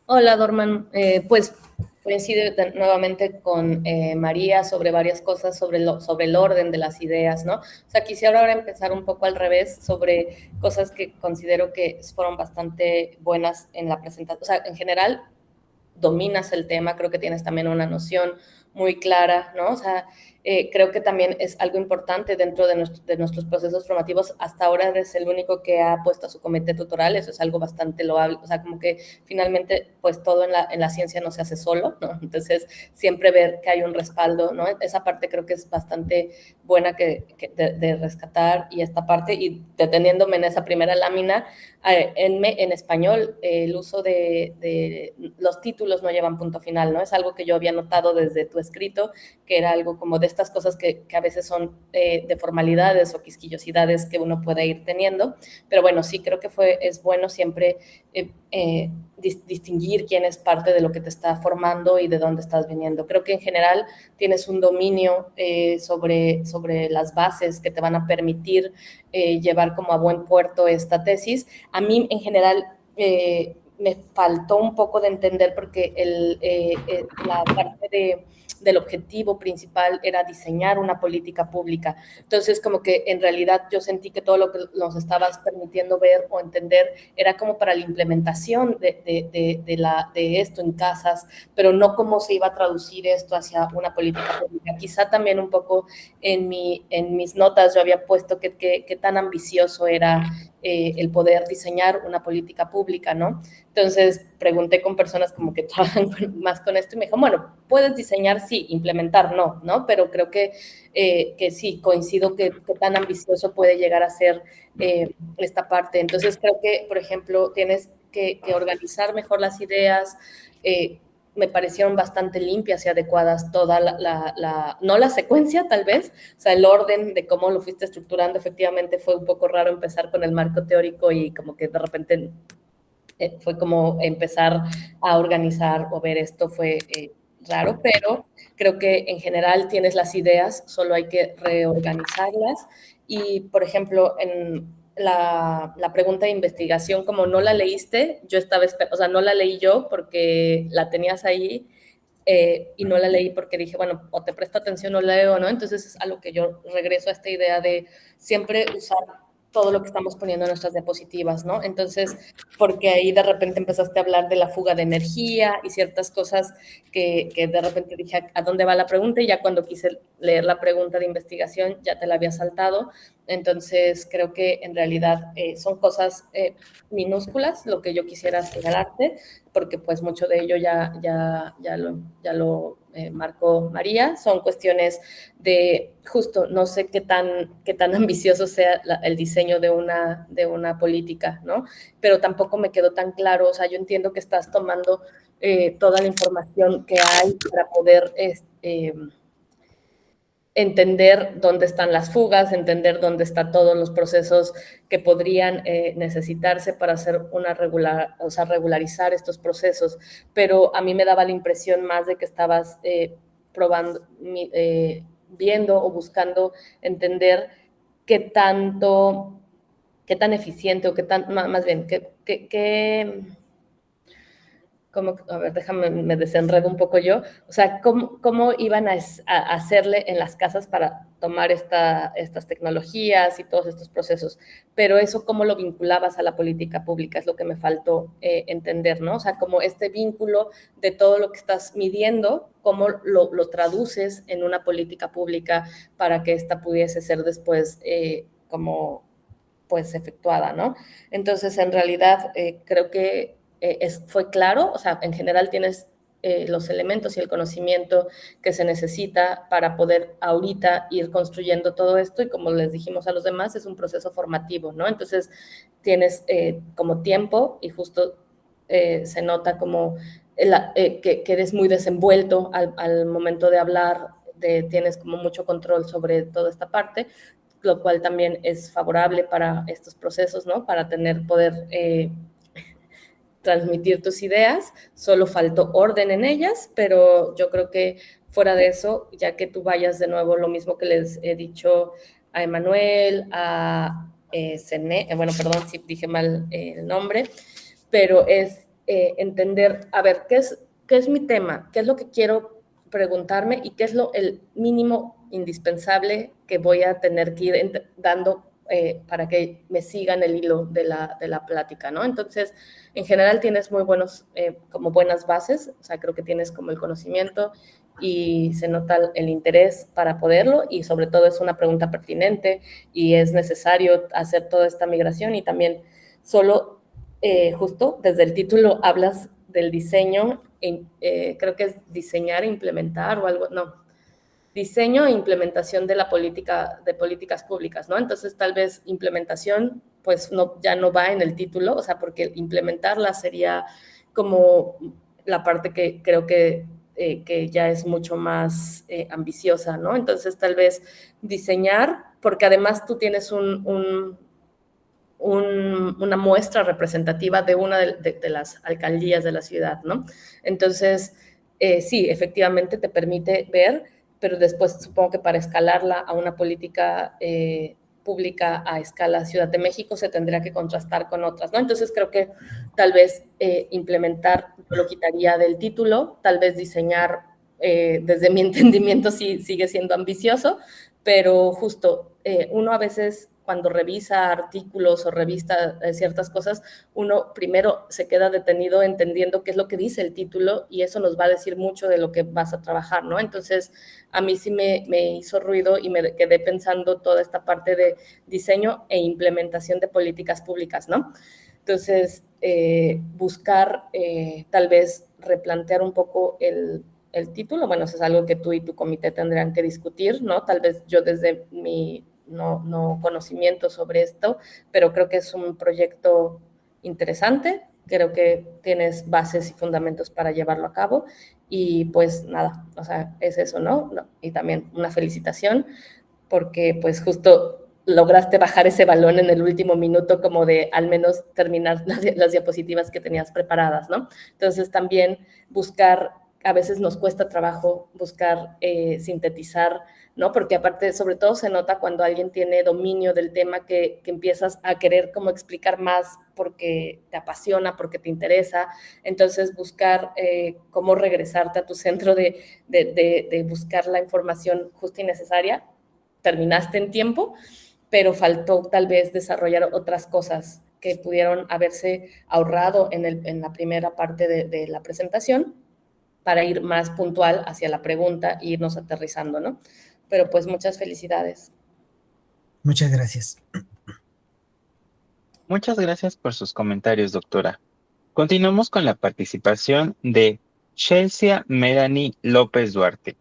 Hola, Dorman. Pues coincido nuevamente con María sobre varias cosas, sobre el orden de las ideas, ¿no? O sea, quisiera ahora empezar un poco al revés sobre cosas que considero que fueron bastante buenas en la presentación. O sea, en general, dominas el tema, creo que tienes también una noción muy clara, ¿no? O sea, creo que también es algo importante dentro de nuestros procesos formativos. Hasta ahora eres el único que ha puesto a su comité tutoral, eso es algo bastante loable, o sea, como que finalmente, pues todo en la ciencia no se hace solo, ¿no? Entonces, siempre ver que hay un respaldo, ¿no? Esa parte creo que es bastante buena de rescatar, y esta parte, y deteniéndome en esa primera lámina, en español, el uso de los títulos no llevan punto final, ¿no? Es algo que yo había notado desde tu escrito, que era algo como de estas cosas que a veces son de formalidades o quisquillosidades que uno puede ir teniendo, pero bueno, sí creo que es bueno siempre distinguir quién es parte de lo que te está formando y de dónde estás viniendo. Creo que en general tienes un dominio sobre las bases que te van a permitir llevar como a buen puerto esta tesis. A mí en general me faltó un poco de entender porque la parte del objetivo principal era diseñar una política pública. Entonces, como que en realidad yo sentí que todo lo que nos estabas permitiendo ver o entender era como para la implementación de esto en casas, pero no cómo se iba a traducir esto hacia una política pública. Quizá también un poco en mis notas yo había puesto que tan ambicioso era el poder diseñar una política pública, ¿no? Entonces pregunté con personas como que trabajan más con esto y me dijo, bueno, puedes diseñar, sí, implementar, no, pero creo que sí, coincido que tan ambicioso puede llegar a ser esta parte. Entonces creo que, por ejemplo, tienes que organizar mejor las ideas, me parecieron bastante limpias y adecuadas toda no la secuencia tal vez, o sea, el orden de cómo lo fuiste estructurando. Efectivamente fue un poco raro empezar con el marco teórico y como que de repente fue como empezar a organizar o ver esto fue raro, pero creo que en general tienes las ideas, solo hay que reorganizarlas. Y, por ejemplo, en la pregunta de investigación, como no la leíste, yo estaba, o sea, no la leí yo porque la tenías ahí y no la leí porque dije, bueno, o te presto atención o la leo, ¿no? Entonces es a lo que yo regreso a esta idea de siempre usar todo lo que estamos poniendo en nuestras diapositivas, ¿no? Entonces, porque ahí de repente empezaste a hablar de la fuga de energía y ciertas cosas que de repente dije, ¿a dónde va la pregunta? Y ya cuando quise leer la pregunta de investigación, ya te la había saltado. Entonces, creo que en realidad son cosas minúsculas lo que yo quisiera señalarte, porque pues mucho de ello ya lo marcó María. Son cuestiones de justo, no sé qué tan ambicioso sea el diseño de una política, ¿no? Pero tampoco me quedó tan claro, o sea, yo entiendo que estás tomando toda la información que hay para poder entender dónde están las fugas, entender dónde están todos los procesos que podrían necesitarse para hacer regularizar estos procesos. Pero a mí me daba la impresión más de que estabas probando, viendo o buscando entender qué tan eficiente o más bien, a ver, déjame, me desenredo un poco yo, o sea, cómo iban a hacerle en las casas para tomar estas tecnologías y todos estos procesos, pero eso cómo lo vinculabas a la política pública es lo que me faltó entender, ¿no? O sea, como este vínculo de todo lo que estás midiendo, cómo lo traduces en una política pública para que esta pudiese ser después como pues efectuada, ¿no? Entonces, en realidad, creo que fue claro, o sea, en general tienes los elementos y el conocimiento que se necesita para poder ahorita ir construyendo todo esto, y como les dijimos a los demás, es un proceso formativo, ¿no? Entonces tienes como tiempo y justo se nota como que eres muy desenvuelto al momento de hablar, tienes como mucho control sobre toda esta parte, lo cual también es favorable para estos procesos, ¿no? Para poder transmitir tus ideas. Solo faltó orden en ellas, pero yo creo que fuera de eso, ya que tú vayas de nuevo, lo mismo que les he dicho a Emanuel, a Cené, bueno, perdón si dije mal el nombre, pero es entender, a ver, ¿qué es mi tema? ¿Qué es lo que quiero preguntarme? ¿Y qué es el mínimo indispensable que voy a tener que ir dando para que me sigan el hilo de la plática, ¿no? Entonces, en general tienes muy como buenas bases, o sea, creo que tienes como el conocimiento y se nota el interés para poderlo, y sobre todo es una pregunta pertinente y es necesario hacer toda esta migración. Y también solo justo desde el título hablas del diseño, creo que es diseñar e implementar o algo, no, diseño e implementación de políticas públicas, ¿no? Entonces, tal vez implementación, pues ya no va en el título, o sea, porque implementarla sería como la parte que creo que ya es mucho más ambiciosa, ¿no? Entonces, tal vez diseñar, porque además tú tienes una muestra representativa de una de las alcaldías de la ciudad, ¿no? Entonces, sí, efectivamente te permite ver, pero después supongo que para escalarla a una política pública a escala Ciudad de México se tendría que contrastar con otras, ¿no? Entonces creo que tal vez implementar lo quitaría del título, tal vez diseñar, desde mi entendimiento sí sigue siendo ambicioso, pero justo uno a veces cuando revisa artículos o revisa ciertas cosas, uno primero se queda detenido entendiendo qué es lo que dice el título, y eso nos va a decir mucho de lo que vas a trabajar, ¿no? Entonces, a mí sí me hizo ruido y me quedé pensando toda esta parte de diseño e implementación de políticas públicas, ¿no? Entonces, buscar tal vez replantear un poco el título, bueno, eso es algo que tú y tu comité tendrán que discutir, ¿no? Tal vez yo desde mi no conocimiento sobre esto, pero creo que es un proyecto interesante, creo que tienes bases y fundamentos para llevarlo a cabo, y pues nada, o sea, es eso, ¿no? Y también una felicitación, porque pues justo lograste bajar ese balón en el último minuto, como de al menos terminar las diapositivas que tenías preparadas, ¿no? Entonces también buscar, a veces nos cuesta trabajo buscar sintetizar, ¿no? Porque aparte, sobre todo se nota cuando alguien tiene dominio del tema, que empiezas a querer como explicar más porque te apasiona, porque te interesa. Entonces buscar cómo regresarte a tu centro de buscar la información justa y necesaria. Terminaste en tiempo, pero faltó tal vez desarrollar otras cosas que pudieron haberse ahorrado en la primera parte de la presentación, para ir más puntual hacia la pregunta e irnos aterrizando, ¿no? Pero pues muchas felicidades. Muchas gracias. Muchas gracias por sus comentarios, doctora. Continuamos con la participación de Chelsea Melanie López Duarte,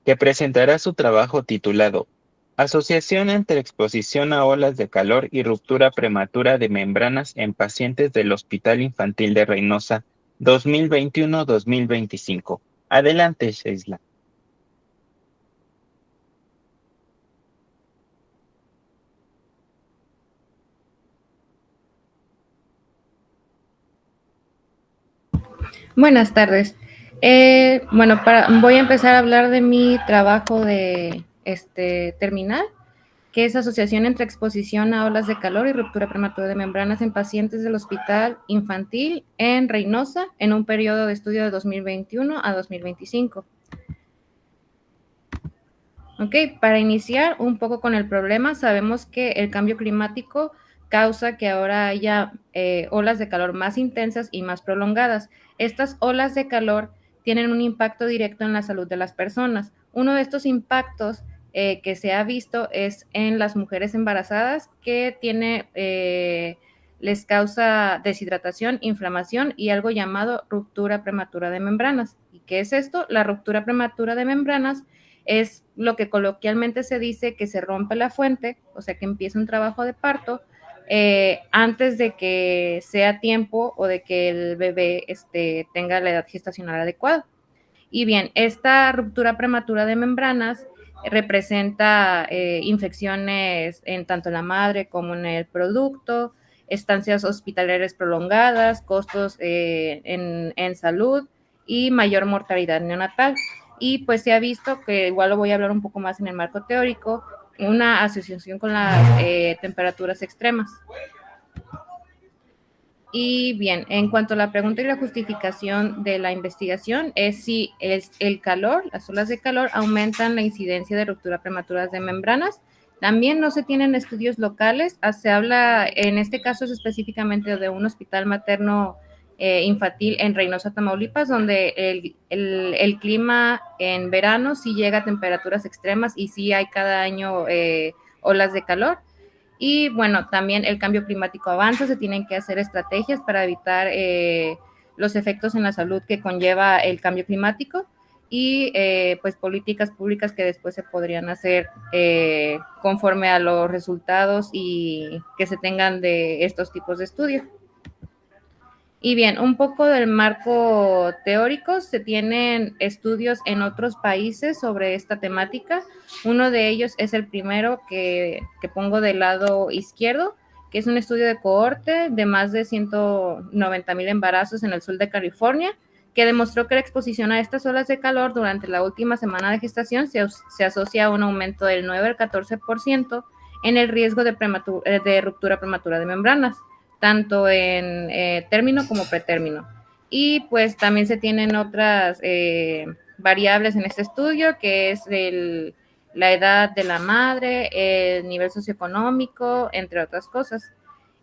que presentará su trabajo titulado Asociación entre exposición a olas de calor y ruptura prematura de membranas en pacientes del Hospital Infantil de Reynosa 2021-2025. Adelante, Sheisla. Buenas tardes. Bueno, voy a empezar a hablar de mi trabajo de terminal, que es asociación entre exposición a olas de calor y ruptura prematura de membranas en pacientes del Hospital Infantil en Reynosa, en un periodo de estudio de 2021 a 2025. Ok, para iniciar un poco con el problema, sabemos que el cambio climático causa que ahora haya olas de calor más intensas y más prolongadas. Estas olas de calor tienen un impacto directo en la salud de las personas. Uno de estos impactos que se ha visto es en las mujeres embarazadas, que tiene les causa deshidratación, inflamación y algo llamado ruptura prematura de membranas. ¿Y qué es esto? La ruptura prematura de membranas es lo que coloquialmente se dice que se rompe la fuente, o sea que empieza un trabajo de parto antes de que sea tiempo o de que el bebé tenga la edad gestacional adecuada. Y bien, esta ruptura prematura de membranas representa infecciones en tanto la madre como en el producto, estancias hospitalarias prolongadas, costos en salud y mayor mortalidad neonatal. Y pues se ha visto, que igual lo voy a hablar un poco más en el marco teórico, una asociación con las temperaturas extremas. Y bien, en cuanto a la pregunta y la justificación de la investigación, es si el calor, las olas de calor, aumentan la incidencia de ruptura prematura de membranas. También no se tienen estudios locales, se habla, en este caso es específicamente de un hospital materno infantil en Reynosa, Tamaulipas, donde el clima en verano sí llega a temperaturas extremas y sí hay cada año olas de calor. Y bueno, también el cambio climático avanza, se tienen que hacer estrategias para evitar los efectos en la salud que conlleva el cambio climático y pues políticas públicas que después se podrían hacer conforme a los resultados y que se tengan de estos tipos de estudios. Y bien, un poco del marco teórico, se tienen estudios en otros países sobre esta temática. Uno de ellos es el primero que pongo del lado izquierdo, que es un estudio de cohorte de más de 190,000 embarazos en el sur de California, que demostró que la exposición a estas olas de calor durante la última semana de gestación se asocia a un aumento del 9 al 14% en el riesgo de ruptura prematura de membranas, tanto en término como pretérmino. Y pues también se tienen otras variables en este estudio, que es la edad de la madre, el nivel socioeconómico, entre otras cosas.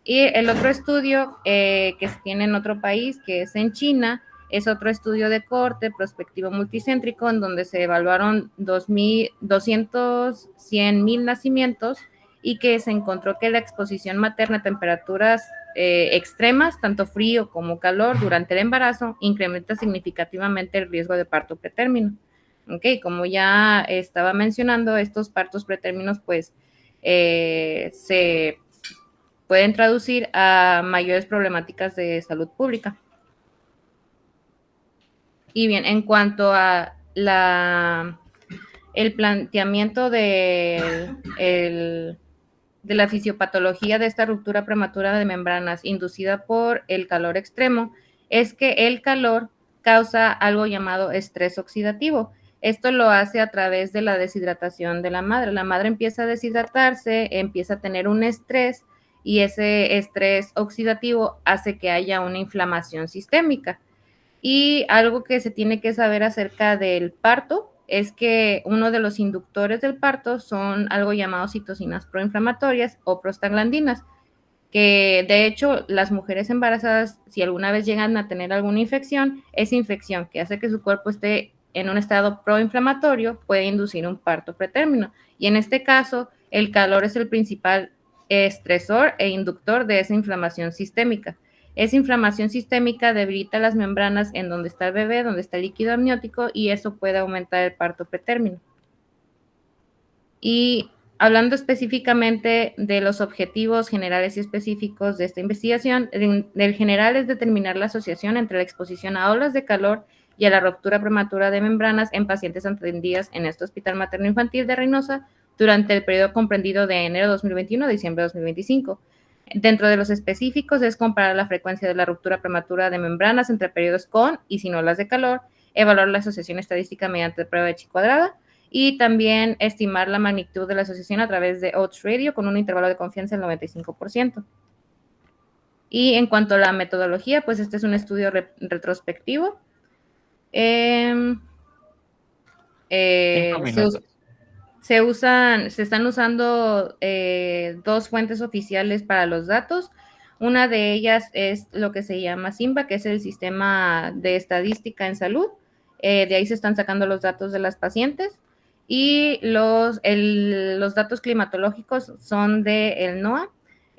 Y el otro estudio que se tiene en otro país, que es en China, es otro estudio de cohorte prospectivo multicéntrico, en donde se evaluaron 100,000 nacimientos y que se encontró que la exposición materna a temperaturas extremas, tanto frío como calor, durante el embarazo, incrementa significativamente el riesgo de parto pretérmino. Ok, como ya estaba mencionando, estos partos pretérminos pues se pueden traducir a mayores problemáticas de salud pública. Y bien, en cuanto a el planteamiento de la fisiopatología de esta ruptura prematura de membranas inducida por el calor extremo, es que el calor causa algo llamado estrés oxidativo. Esto lo hace a través de la deshidratación de la madre. La madre empieza a deshidratarse, empieza a tener un estrés y ese estrés oxidativo hace que haya una inflamación sistémica. Y algo que se tiene que saber acerca del parto es que uno de los inductores del parto son algo llamado citocinas proinflamatorias o prostaglandinas, que de hecho las mujeres embarazadas, si alguna vez llegan a tener alguna infección, esa infección que hace que su cuerpo esté en un estado proinflamatorio puede inducir un parto pretérmino. Y en este caso, el calor es el principal estresor e inductor de esa inflamación sistémica. Esa inflamación sistémica debilita las membranas en donde está el bebé, donde está el líquido amniótico, y eso puede aumentar el parto pretérmino. Y hablando específicamente de los objetivos generales y específicos de esta investigación, el general es determinar la asociación entre la exposición a olas de calor y a la ruptura prematura de membranas en pacientes atendidas en este Hospital Materno Infantil de Reynosa durante el periodo comprendido de enero de 2021 a diciembre de 2025. Dentro de los específicos es comparar la frecuencia de la ruptura prematura de membranas entre periodos con y sin olas de calor, evaluar la asociación estadística mediante prueba de Chi cuadrada y también estimar la magnitud de la asociación a través de odds ratio con un intervalo de confianza del 95%. Y en cuanto a la metodología, pues este es un estudio retrospectivo. Se están usando dos fuentes oficiales para los datos. Una de ellas es lo que se llama SIMBA, que es el Sistema de Estadística en Salud. De ahí se están sacando los datos de las pacientes. Y los datos climatológicos son del NOAA.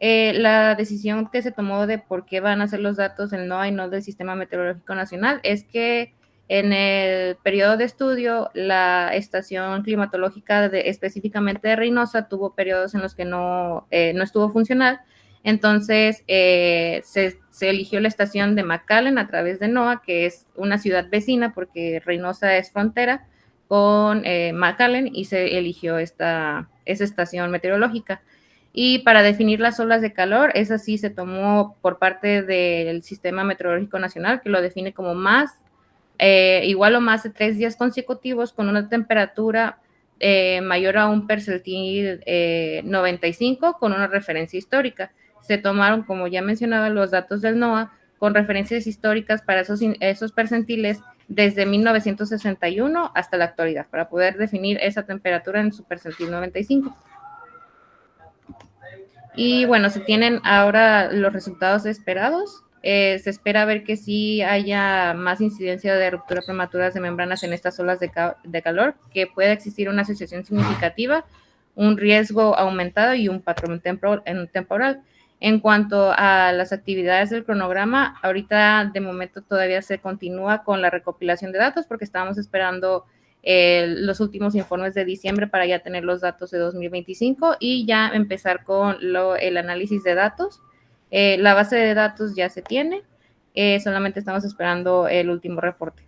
La decisión que se tomó de por qué van a ser los datos del NOAA y no del Sistema Meteorológico Nacional es que en el periodo de estudio, la estación climatológica específicamente de Reynosa tuvo periodos en los que no estuvo funcional. Entonces, se eligió la estación de McAllen a través de NOAA, que es una ciudad vecina, porque Reynosa es frontera con McAllen, y se eligió esa estación meteorológica. Y para definir las olas de calor, esa sí se tomó por parte del Sistema Meteorológico Nacional, que lo define como igual o más de 3 días consecutivos con una temperatura mayor a un percentil 95 con una referencia histórica. Se tomaron, como ya mencionaba, los datos del NOAA con referencias históricas para esos percentiles desde 1961 hasta la actualidad, para poder definir esa temperatura en su percentil 95. Y bueno, se tienen ahora los resultados esperados. Se espera ver que sí haya más incidencia de ruptura prematuras de membranas en estas olas de calor, que pueda existir una asociación significativa, un riesgo aumentado y un patrón temporal. En cuanto a las actividades del cronograma, ahorita de momento todavía se continúa con la recopilación de datos, porque estábamos esperando los últimos informes de diciembre para ya tener los datos de 2025 y ya empezar con el análisis de datos. La base de datos ya se tiene, solamente estamos esperando el último reporte.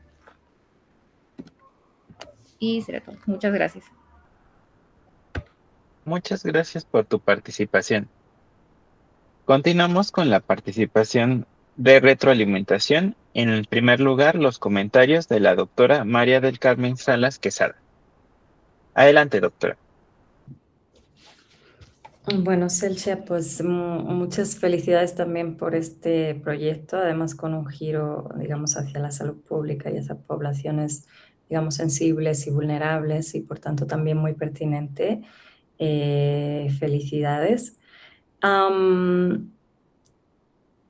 Y será todo. Muchas gracias. Muchas gracias por tu participación. Continuamos con la participación de retroalimentación. En el primer lugar, los comentarios de la doctora María del Carmen Salas Quesada. Adelante, doctora. Bueno, Celsia, pues muchas felicidades también por este proyecto, además con un giro, digamos, hacia la salud pública y esas poblaciones, digamos, sensibles y vulnerables y por tanto también muy pertinente. Felicidades.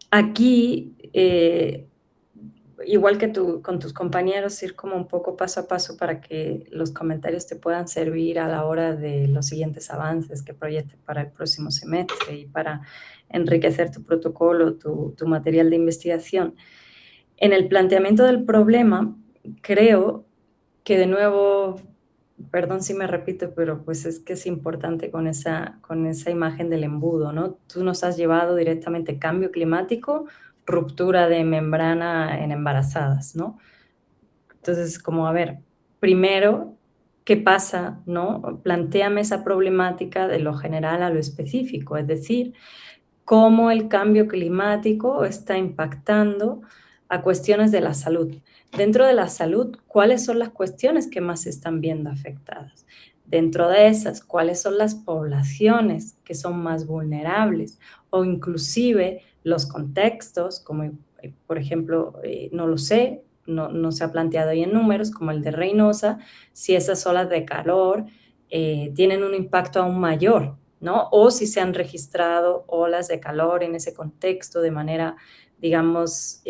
Aquí, igual que con tus compañeros, ir como un poco paso a paso para que los comentarios te puedan servir a la hora de los siguientes avances que proyectes para el próximo semestre y para enriquecer tu protocolo, tu material de investigación. En el planteamiento del problema, creo que de nuevo, perdón si me repito, pero pues es que es importante con esa imagen del embudo, ¿no? Tú nos has llevado directamente cambio climático, ruptura de membrana en embarazadas, ¿no? Entonces, como, a ver, primero, ¿qué pasa, no? Plantéame esa problemática de lo general a lo específico, es decir, cómo el cambio climático está impactando a cuestiones de la salud. Dentro de la salud, ¿cuáles son las cuestiones que más se están viendo afectadas? Dentro de esas, ¿cuáles son las poblaciones que son más vulnerables? O inclusive los contextos, como por ejemplo, no lo sé, no se ha planteado ahí en números, como el de Reynosa, si esas olas de calor tienen un impacto aún mayor, ¿no? O si se han registrado olas de calor en ese contexto de manera, digamos,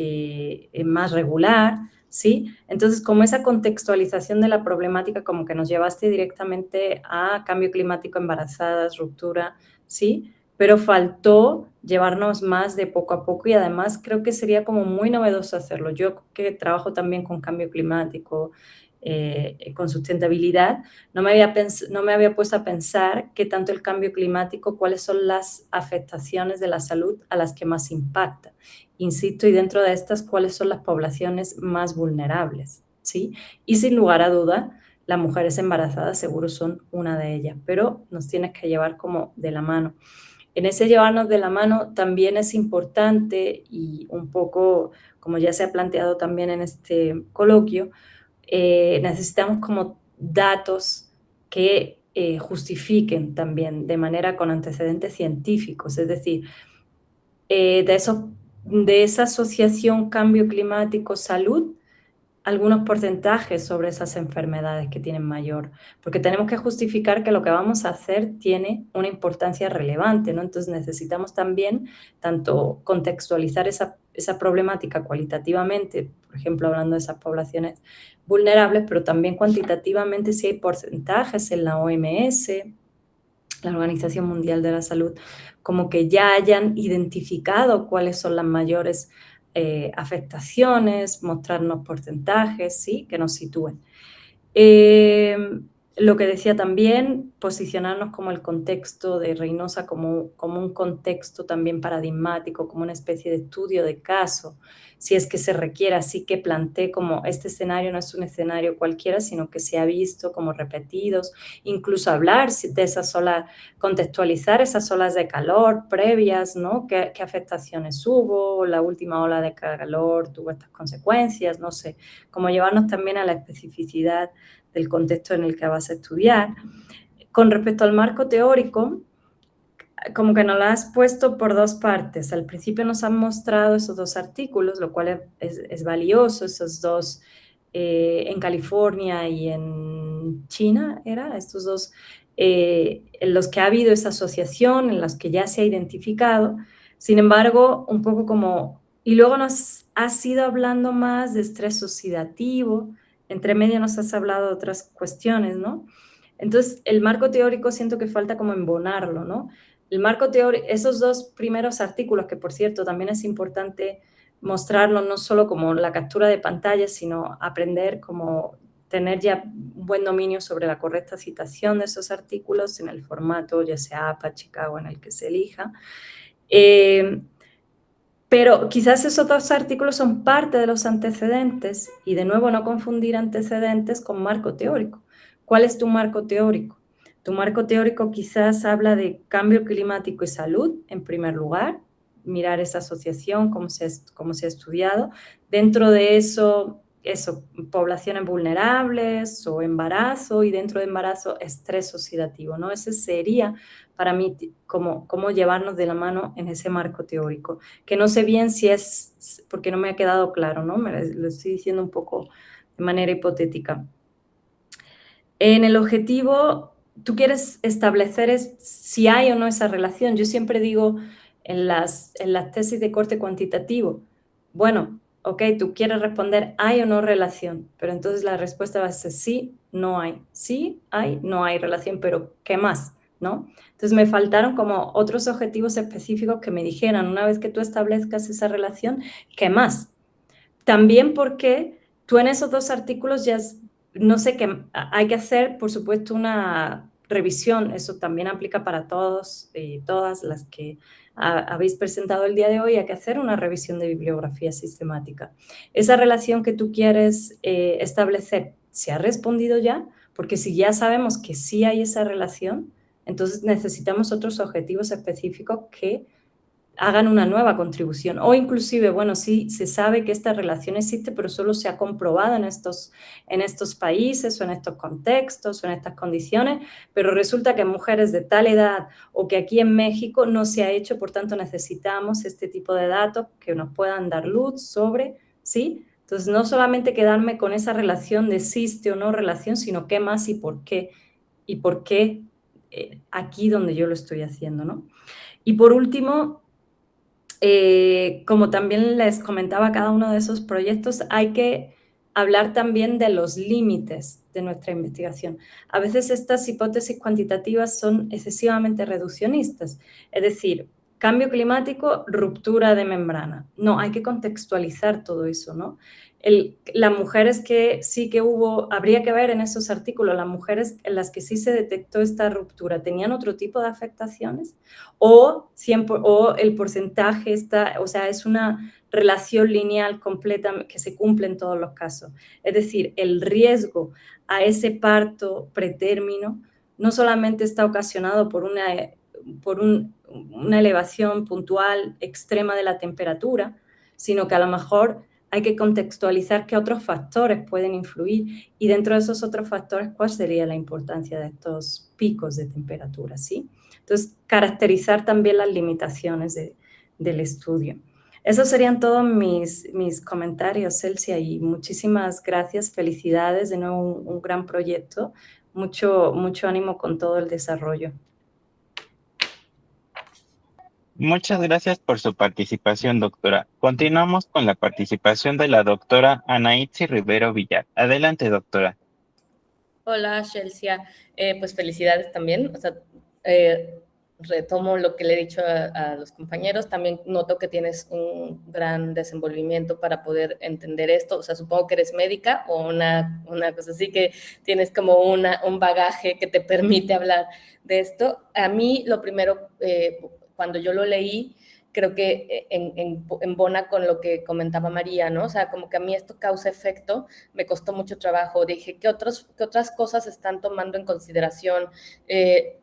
más regular, ¿sí? Entonces, como esa contextualización de la problemática, como que nos llevaste directamente a cambio climático, embarazadas, ruptura, ¿sí? Pero faltó llevarnos más de poco a poco y además creo que sería como muy novedoso hacerlo. Yo que trabajo también con cambio climático, con sustentabilidad, no me había puesto a pensar qué tanto el cambio climático, cuáles son las afectaciones de la salud a las que más impacta. Insisto, y dentro de estas, cuáles son las poblaciones más vulnerables, ¿sí? Y sin lugar a duda, las mujeres embarazadas seguro son una de ellas, pero nos tienes que llevar como de la mano. En ese llevarnos de la mano también es importante y un poco, como ya se ha planteado también en este coloquio, necesitamos como datos que justifiquen también de manera con antecedentes científicos, es decir, de esa asociación cambio climático-salud, algunos porcentajes sobre esas enfermedades que tienen mayor, porque tenemos que justificar que lo que vamos a hacer tiene una importancia relevante, ¿no? Entonces necesitamos también tanto contextualizar esa problemática cualitativamente, por ejemplo, hablando de esas poblaciones vulnerables, pero también cuantitativamente si hay porcentajes en la OMS, la Organización Mundial de la Salud, como que ya hayan identificado cuáles son las mayores afectaciones, mostrarnos porcentajes, ¿sí? Que nos sitúen. Lo que decía también, posicionarnos como el contexto de Reynosa como un contexto también paradigmático, como una especie de estudio de caso, si es que se requiere, así que planteé como este escenario no es un escenario cualquiera, sino que se ha visto como repetidos, incluso hablar de esas olas, contextualizar esas olas de calor previas, ¿no? ¿Qué afectaciones hubo? La última ola de calor tuvo estas consecuencias, no sé, como llevarnos también a la especificidad del contexto en el que vas a estudiar. Con respecto al marco teórico, como que nos lo has puesto por dos partes. Al principio nos han mostrado esos dos artículos, lo cual es valioso, esos dos en California y en China, estos dos, en los que ha habido esa asociación, en los que ya se ha identificado. Sin embargo, un poco como... Y luego nos has ido hablando más de estrés oxidativo, entre medio nos has hablado de otras cuestiones, ¿no? Entonces, el marco teórico siento que falta como embonarlo, ¿no? El marco teórico, esos dos primeros artículos, que por cierto también es importante mostrarlo no solo como la captura de pantalla, sino aprender como tener ya un buen dominio sobre la correcta citación de esos artículos en el formato, ya sea APA, Chicago, en el que se elija. Pero quizás esos dos artículos son parte de los antecedentes y de nuevo no confundir antecedentes con marco teórico. ¿Cuál es tu marco teórico? Tu marco teórico quizás habla de cambio climático y salud, en primer lugar, mirar esa asociación, cómo se ha estudiado. Dentro de eso, poblaciones vulnerables o embarazo, y dentro de embarazo, estrés oxidativo, ¿no? Ese sería, para mí, cómo llevarnos de la mano en ese marco teórico. Que no sé bien si es, porque no me ha quedado claro, ¿no? Lo estoy diciendo un poco de manera hipotética. En el objetivo, tú quieres establecer si hay o no esa relación. Yo siempre digo en las tesis de corte cuantitativo, bueno, ok, tú quieres responder hay o no relación, pero entonces la respuesta va a ser sí, no hay. Sí, hay, no hay relación, pero ¿qué más? ¿No? Entonces me faltaron como otros objetivos específicos que me dijeran, una vez que tú establezcas esa relación, ¿qué más? También porque tú en esos dos artículos ya, no sé qué, hay que hacer, por supuesto, una revisión, eso también aplica para todos y todas las que habéis presentado el día de hoy, hay que hacer una revisión de bibliografía sistemática. Esa relación que tú quieres establecer, ¿se ha respondido ya? Porque si ya sabemos que sí hay esa relación, entonces necesitamos otros objetivos específicos que hagan una nueva contribución. O inclusive, bueno, sí se sabe que esta relación existe, pero solo se ha comprobado en estos países o en estos contextos o en estas condiciones, pero resulta que en mujeres de tal edad o que aquí en México no se ha hecho, por tanto necesitamos este tipo de datos que nos puedan dar luz sobre, ¿sí? Entonces, no solamente quedarme con esa relación de existe o no relación, sino qué más y por qué aquí donde yo lo estoy haciendo, ¿no? Y por último, como también les comentaba, cada uno de esos proyectos hay que hablar también de los límites de nuestra investigación. A veces estas hipótesis cuantitativas son excesivamente reduccionistas, es decir, cambio climático, ruptura de membrana. No, hay que contextualizar todo eso, ¿no? Las mujeres que sí que habría que ver en esos artículos, las mujeres en las que sí se detectó esta ruptura, ¿tenían otro tipo de afectaciones? O el porcentaje es una relación lineal completa que se cumple en todos los casos. Es decir, el riesgo a ese parto pretérmino no solamente está ocasionado por una elevación puntual extrema de la temperatura, sino que a lo mejor hay que contextualizar qué otros factores pueden influir y dentro de esos otros factores, ¿cuál sería la importancia de estos picos de temperatura? ¿Sí? Entonces, caracterizar también las limitaciones del estudio. Esos serían todos mis comentarios, Celsia, y muchísimas gracias, felicidades, de nuevo un gran proyecto, mucho ánimo con todo el desarrollo. Muchas gracias por su participación, doctora. Continuamos con la participación de la doctora Anaitzi Rivero Villar. Adelante, doctora. Hola, Chelsea. Pues felicidades también. O sea, retomo lo que le he dicho a los compañeros, también noto que tienes un gran desenvolvimiento para poder entender esto, o sea, supongo que eres médica o una cosa así, que tienes como un bagaje que te permite hablar de esto. A mí lo primero, cuando yo lo leí, creo que embona con lo que comentaba María, ¿no? O sea, como que a mí esto causa efecto, me costó mucho trabajo. Dije, ¿qué otras cosas están tomando en consideración?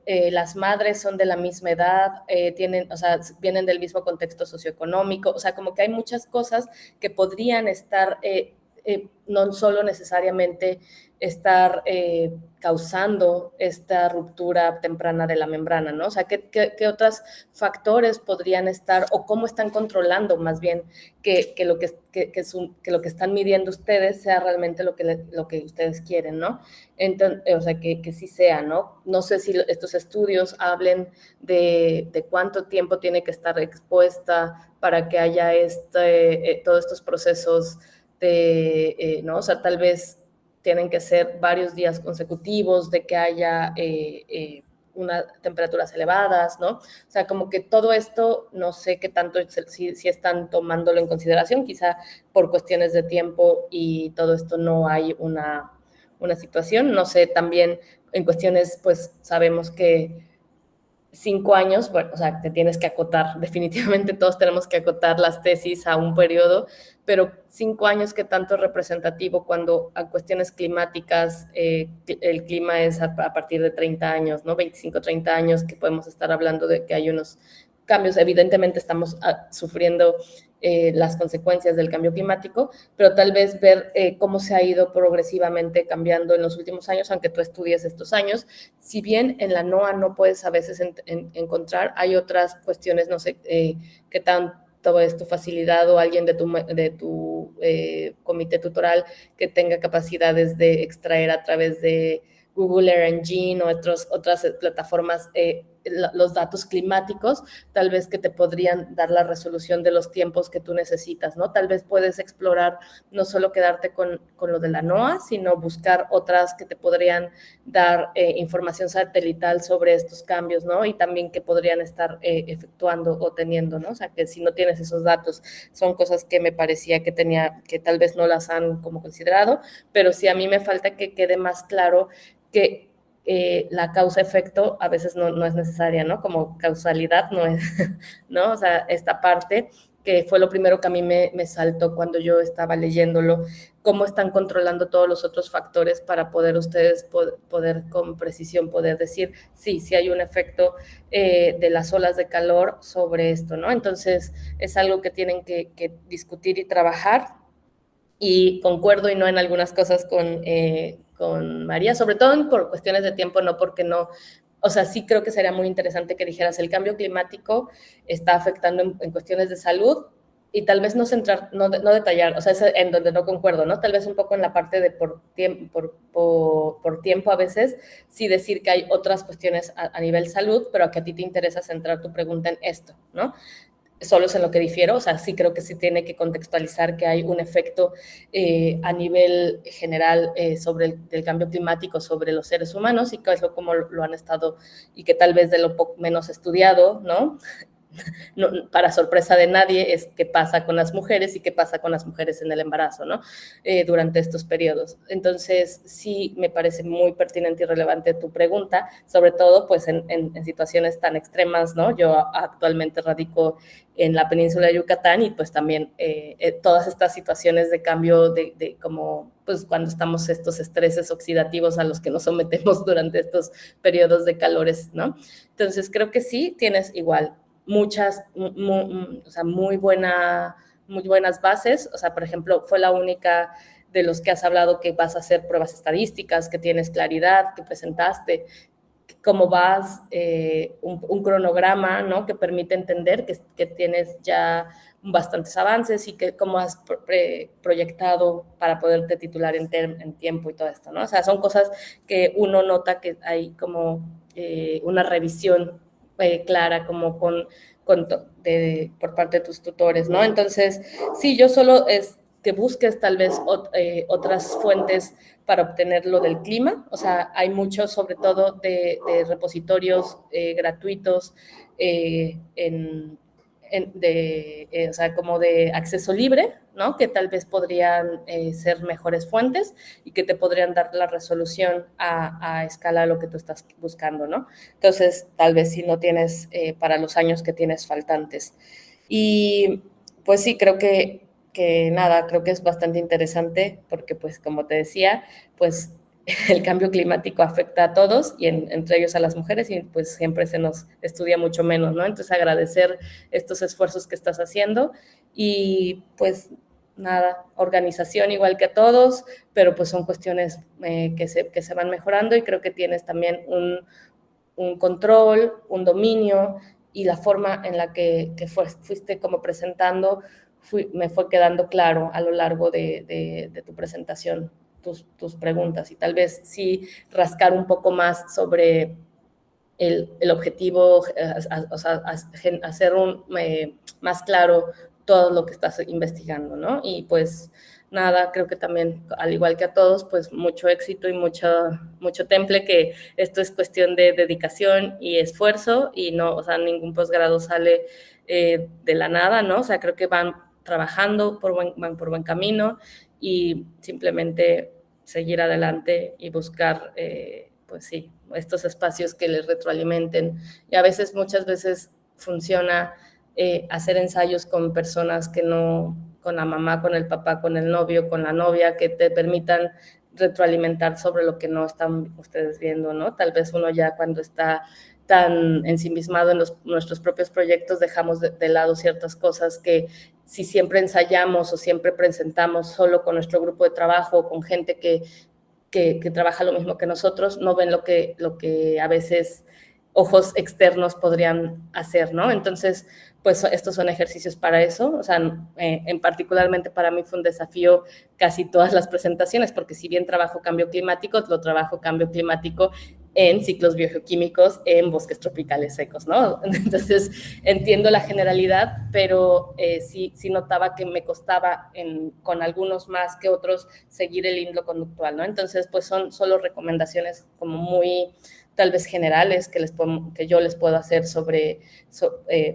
Las madres son de la misma edad, o sea, vienen del mismo contexto socioeconómico, o sea, como que hay muchas cosas que podrían estar, no solo necesariamente estar causando esta ruptura temprana de la membrana, ¿no? O sea, ¿qué otros factores podrían estar, o cómo están controlando más bien que lo que están midiendo ustedes sea realmente lo que ustedes quieren, ¿no? Entonces, o sea, que sí sea, ¿no? No sé si estos estudios hablen de cuánto tiempo tiene que estar expuesta para que haya todos estos procesos ¿no? O sea, tal vez tienen que ser varios días consecutivos, de que haya unas temperaturas elevadas, ¿no? O sea, como que todo esto, no sé qué tanto, si están tomándolo en consideración, quizá por cuestiones de tiempo y todo esto no hay una situación, no sé, también en cuestiones, pues sabemos que 5 años, bueno, o sea, te tienes que acotar, definitivamente todos tenemos que acotar las tesis a un periodo, pero 5 años, ¿qué tanto es representativo cuando a cuestiones climáticas el clima es a partir de 30 años, ¿no? 25, 30 años que podemos estar hablando de que hay unos cambios, evidentemente estamos sufriendo las consecuencias del cambio climático, pero tal vez ver cómo se ha ido progresivamente cambiando en los últimos años, aunque tú estudies estos años. Si bien en la NOAA no puedes a veces encontrar, hay otras cuestiones, no sé qué tanto es tu facilidad o alguien de tu comité tutoral que tenga capacidades de extraer a través de Google Earth Engine o otras plataformas los datos climáticos, tal vez que te podrían dar la resolución de los tiempos que tú necesitas, ¿no? Tal vez puedes explorar, no solo quedarte con lo de la NOAA, sino buscar otras que te podrían dar información satelital sobre estos cambios, ¿no? Y también que podrían estar efectuando o teniendo, ¿no? O sea, que si no tienes esos datos, son cosas que me parecía que tal vez no las han como considerado, pero sí a mí me falta que quede más claro que la causa-efecto a veces no es necesaria, ¿no? Como causalidad no es, ¿no? O sea, esta parte que fue lo primero que a mí me saltó cuando yo estaba leyéndolo, cómo están controlando todos los otros factores para poder ustedes poder con precisión poder decir, sí hay un efecto de las olas de calor sobre esto, ¿no? Entonces, es algo que tienen que discutir y trabajar, y concuerdo y no en algunas cosas con María, sobre todo por cuestiones de tiempo, no porque no, o sea, sí creo que sería muy interesante que dijeras, el cambio climático está afectando en cuestiones de salud, y tal vez no centrar, no detallar, o sea, es en donde no concuerdo, ¿no? Tal vez un poco en la parte de por tiempo a veces, sí decir que hay otras cuestiones a nivel salud, pero que a ti te interesa centrar tu pregunta en esto, ¿no? Solo es en lo que difiero, o sea, sí creo que sí tiene que contextualizar que hay un efecto a nivel general sobre el cambio climático sobre los seres humanos, y que es como lo han estado, y que tal vez de lo menos estudiado, ¿no? No, para sorpresa de nadie, es qué pasa con las mujeres y qué pasa con las mujeres en el embarazo, ¿no? Durante estos periodos. Entonces, sí me parece muy pertinente y relevante tu pregunta, sobre todo pues en situaciones tan extremas, ¿no? Yo actualmente radico en la península de Yucatán, y pues también todas estas situaciones de cambio de como pues cuando estamos estos estreses oxidativos a los que nos sometemos durante estos periodos de calores, ¿no? Entonces, creo que sí, tienes igual muchas, o sea, muy buenas bases. O sea, por ejemplo, fue la única de los que has hablado que vas a hacer pruebas estadísticas, que tienes claridad, que presentaste, cómo vas, un cronograma, ¿no? Que permite entender que tienes ya bastantes avances, y que cómo has proyectado para poderte titular en tiempo y todo esto, ¿no? O sea, son cosas que uno nota que hay como una revisión clara como por parte de tus tutores, ¿no? Entonces, sí, yo solo que busques tal vez otras fuentes para obtenerlo del clima. O sea, hay muchos, sobre todo, de repositorios gratuitos o sea, como de acceso libre, ¿no? Que tal vez podrían ser mejores fuentes y que te podrían dar la resolución a escala de lo que tú estás buscando, ¿no? Entonces, tal vez si no tienes para los años que tienes faltantes. Y pues sí, creo que nada, creo que es bastante interesante porque, pues, como te decía, pues el cambio climático afecta a todos y entre ellos a las mujeres y pues siempre se nos estudia mucho menos, ¿no? Entonces agradecer estos esfuerzos que estás haciendo y pues nada, organización igual que a todos, pero pues son cuestiones que se van mejorando y creo que tienes también un control, un dominio y la forma en la que fuiste como presentando me fue quedando claro a lo largo de tu presentación. Tus preguntas y tal vez sí rascar un poco más sobre el objetivo, o sea, hacer más claro todo lo que estás investigando, ¿no? Y pues nada, creo que también, al igual que a todos, pues mucho éxito y mucho temple, que esto es cuestión de dedicación y esfuerzo y no, o sea, ningún posgrado sale de la nada, ¿no? O sea, creo que van trabajando, van por buen camino y simplemente seguir adelante y buscar, pues sí, estos espacios que les retroalimenten. Y a veces, muchas veces funciona hacer ensayos con personas que no, con la mamá, con el papá, con el novio, con la novia, que te permitan retroalimentar sobre lo que no están ustedes viendo, ¿no? Tal vez uno ya cuando está tan ensimismado en nuestros propios proyectos dejamos de lado ciertas cosas que si siempre ensayamos o siempre presentamos solo con nuestro grupo de trabajo o con gente que trabaja lo mismo que nosotros, no ven lo que a veces ojos externos podrían hacer, ¿no? Entonces, pues estos son ejercicios para eso, o sea, en particularmente para mí fue un desafío casi todas las presentaciones, porque si bien trabajo cambio climático, lo trabajo cambio climático en ciclos biogeoquímicos en bosques tropicales secos, ¿no? Entonces, entiendo la generalidad, pero sí notaba que me costaba con algunos más que otros seguir el hilo conductual, ¿no? Entonces, pues son solo recomendaciones como muy tal vez generales que yo les puedo hacer sobre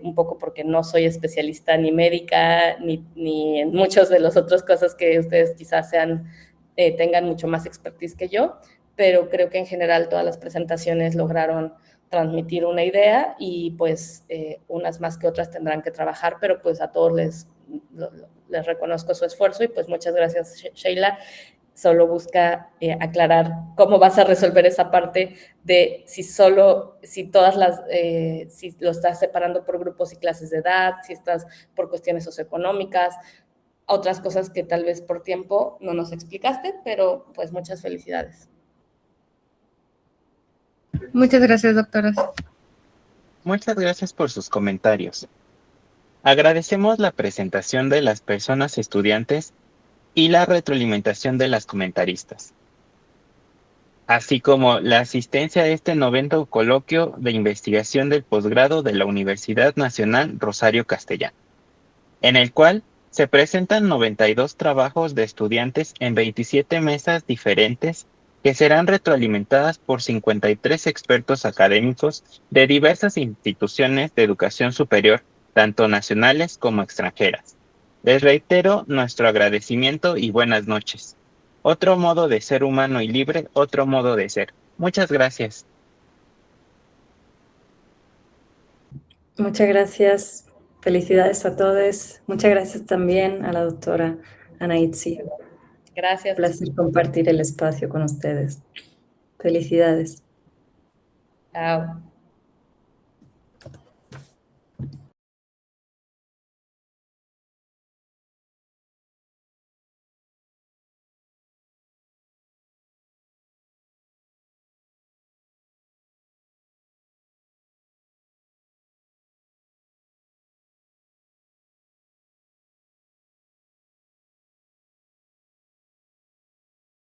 un poco porque no soy especialista ni médica ni en muchas de las otras cosas que ustedes quizás tengan mucho más expertise que yo, pero creo que en general todas las presentaciones lograron transmitir una idea y pues unas más que otras tendrán que trabajar, pero pues a todos les reconozco su esfuerzo y pues muchas gracias, Sheila. Solo busca aclarar cómo vas a resolver esa parte de si lo estás separando por grupos y clases de edad, si estás por cuestiones socioeconómicas, otras cosas que tal vez por tiempo no nos explicaste, pero pues muchas felicidades. Muchas gracias, doctoras. Muchas gracias por sus comentarios. Agradecemos la presentación de las personas estudiantes y la retroalimentación de las comentaristas, así como la asistencia a este 90º coloquio de investigación del posgrado de la Universidad Nacional Rosario Castellano, en el cual se presentan 92 trabajos de estudiantes en 27 mesas diferentes que serán retroalimentadas por 53 expertos académicos de diversas instituciones de educación superior, tanto nacionales como extranjeras. Les reitero nuestro agradecimiento y buenas noches. Otro modo de ser humano y libre, otro modo de ser. Muchas gracias. Muchas gracias. Felicidades a todos. Muchas gracias también a la doctora Anaitzi. Gracias. Un placer compartir el espacio con ustedes. Felicidades. Chao.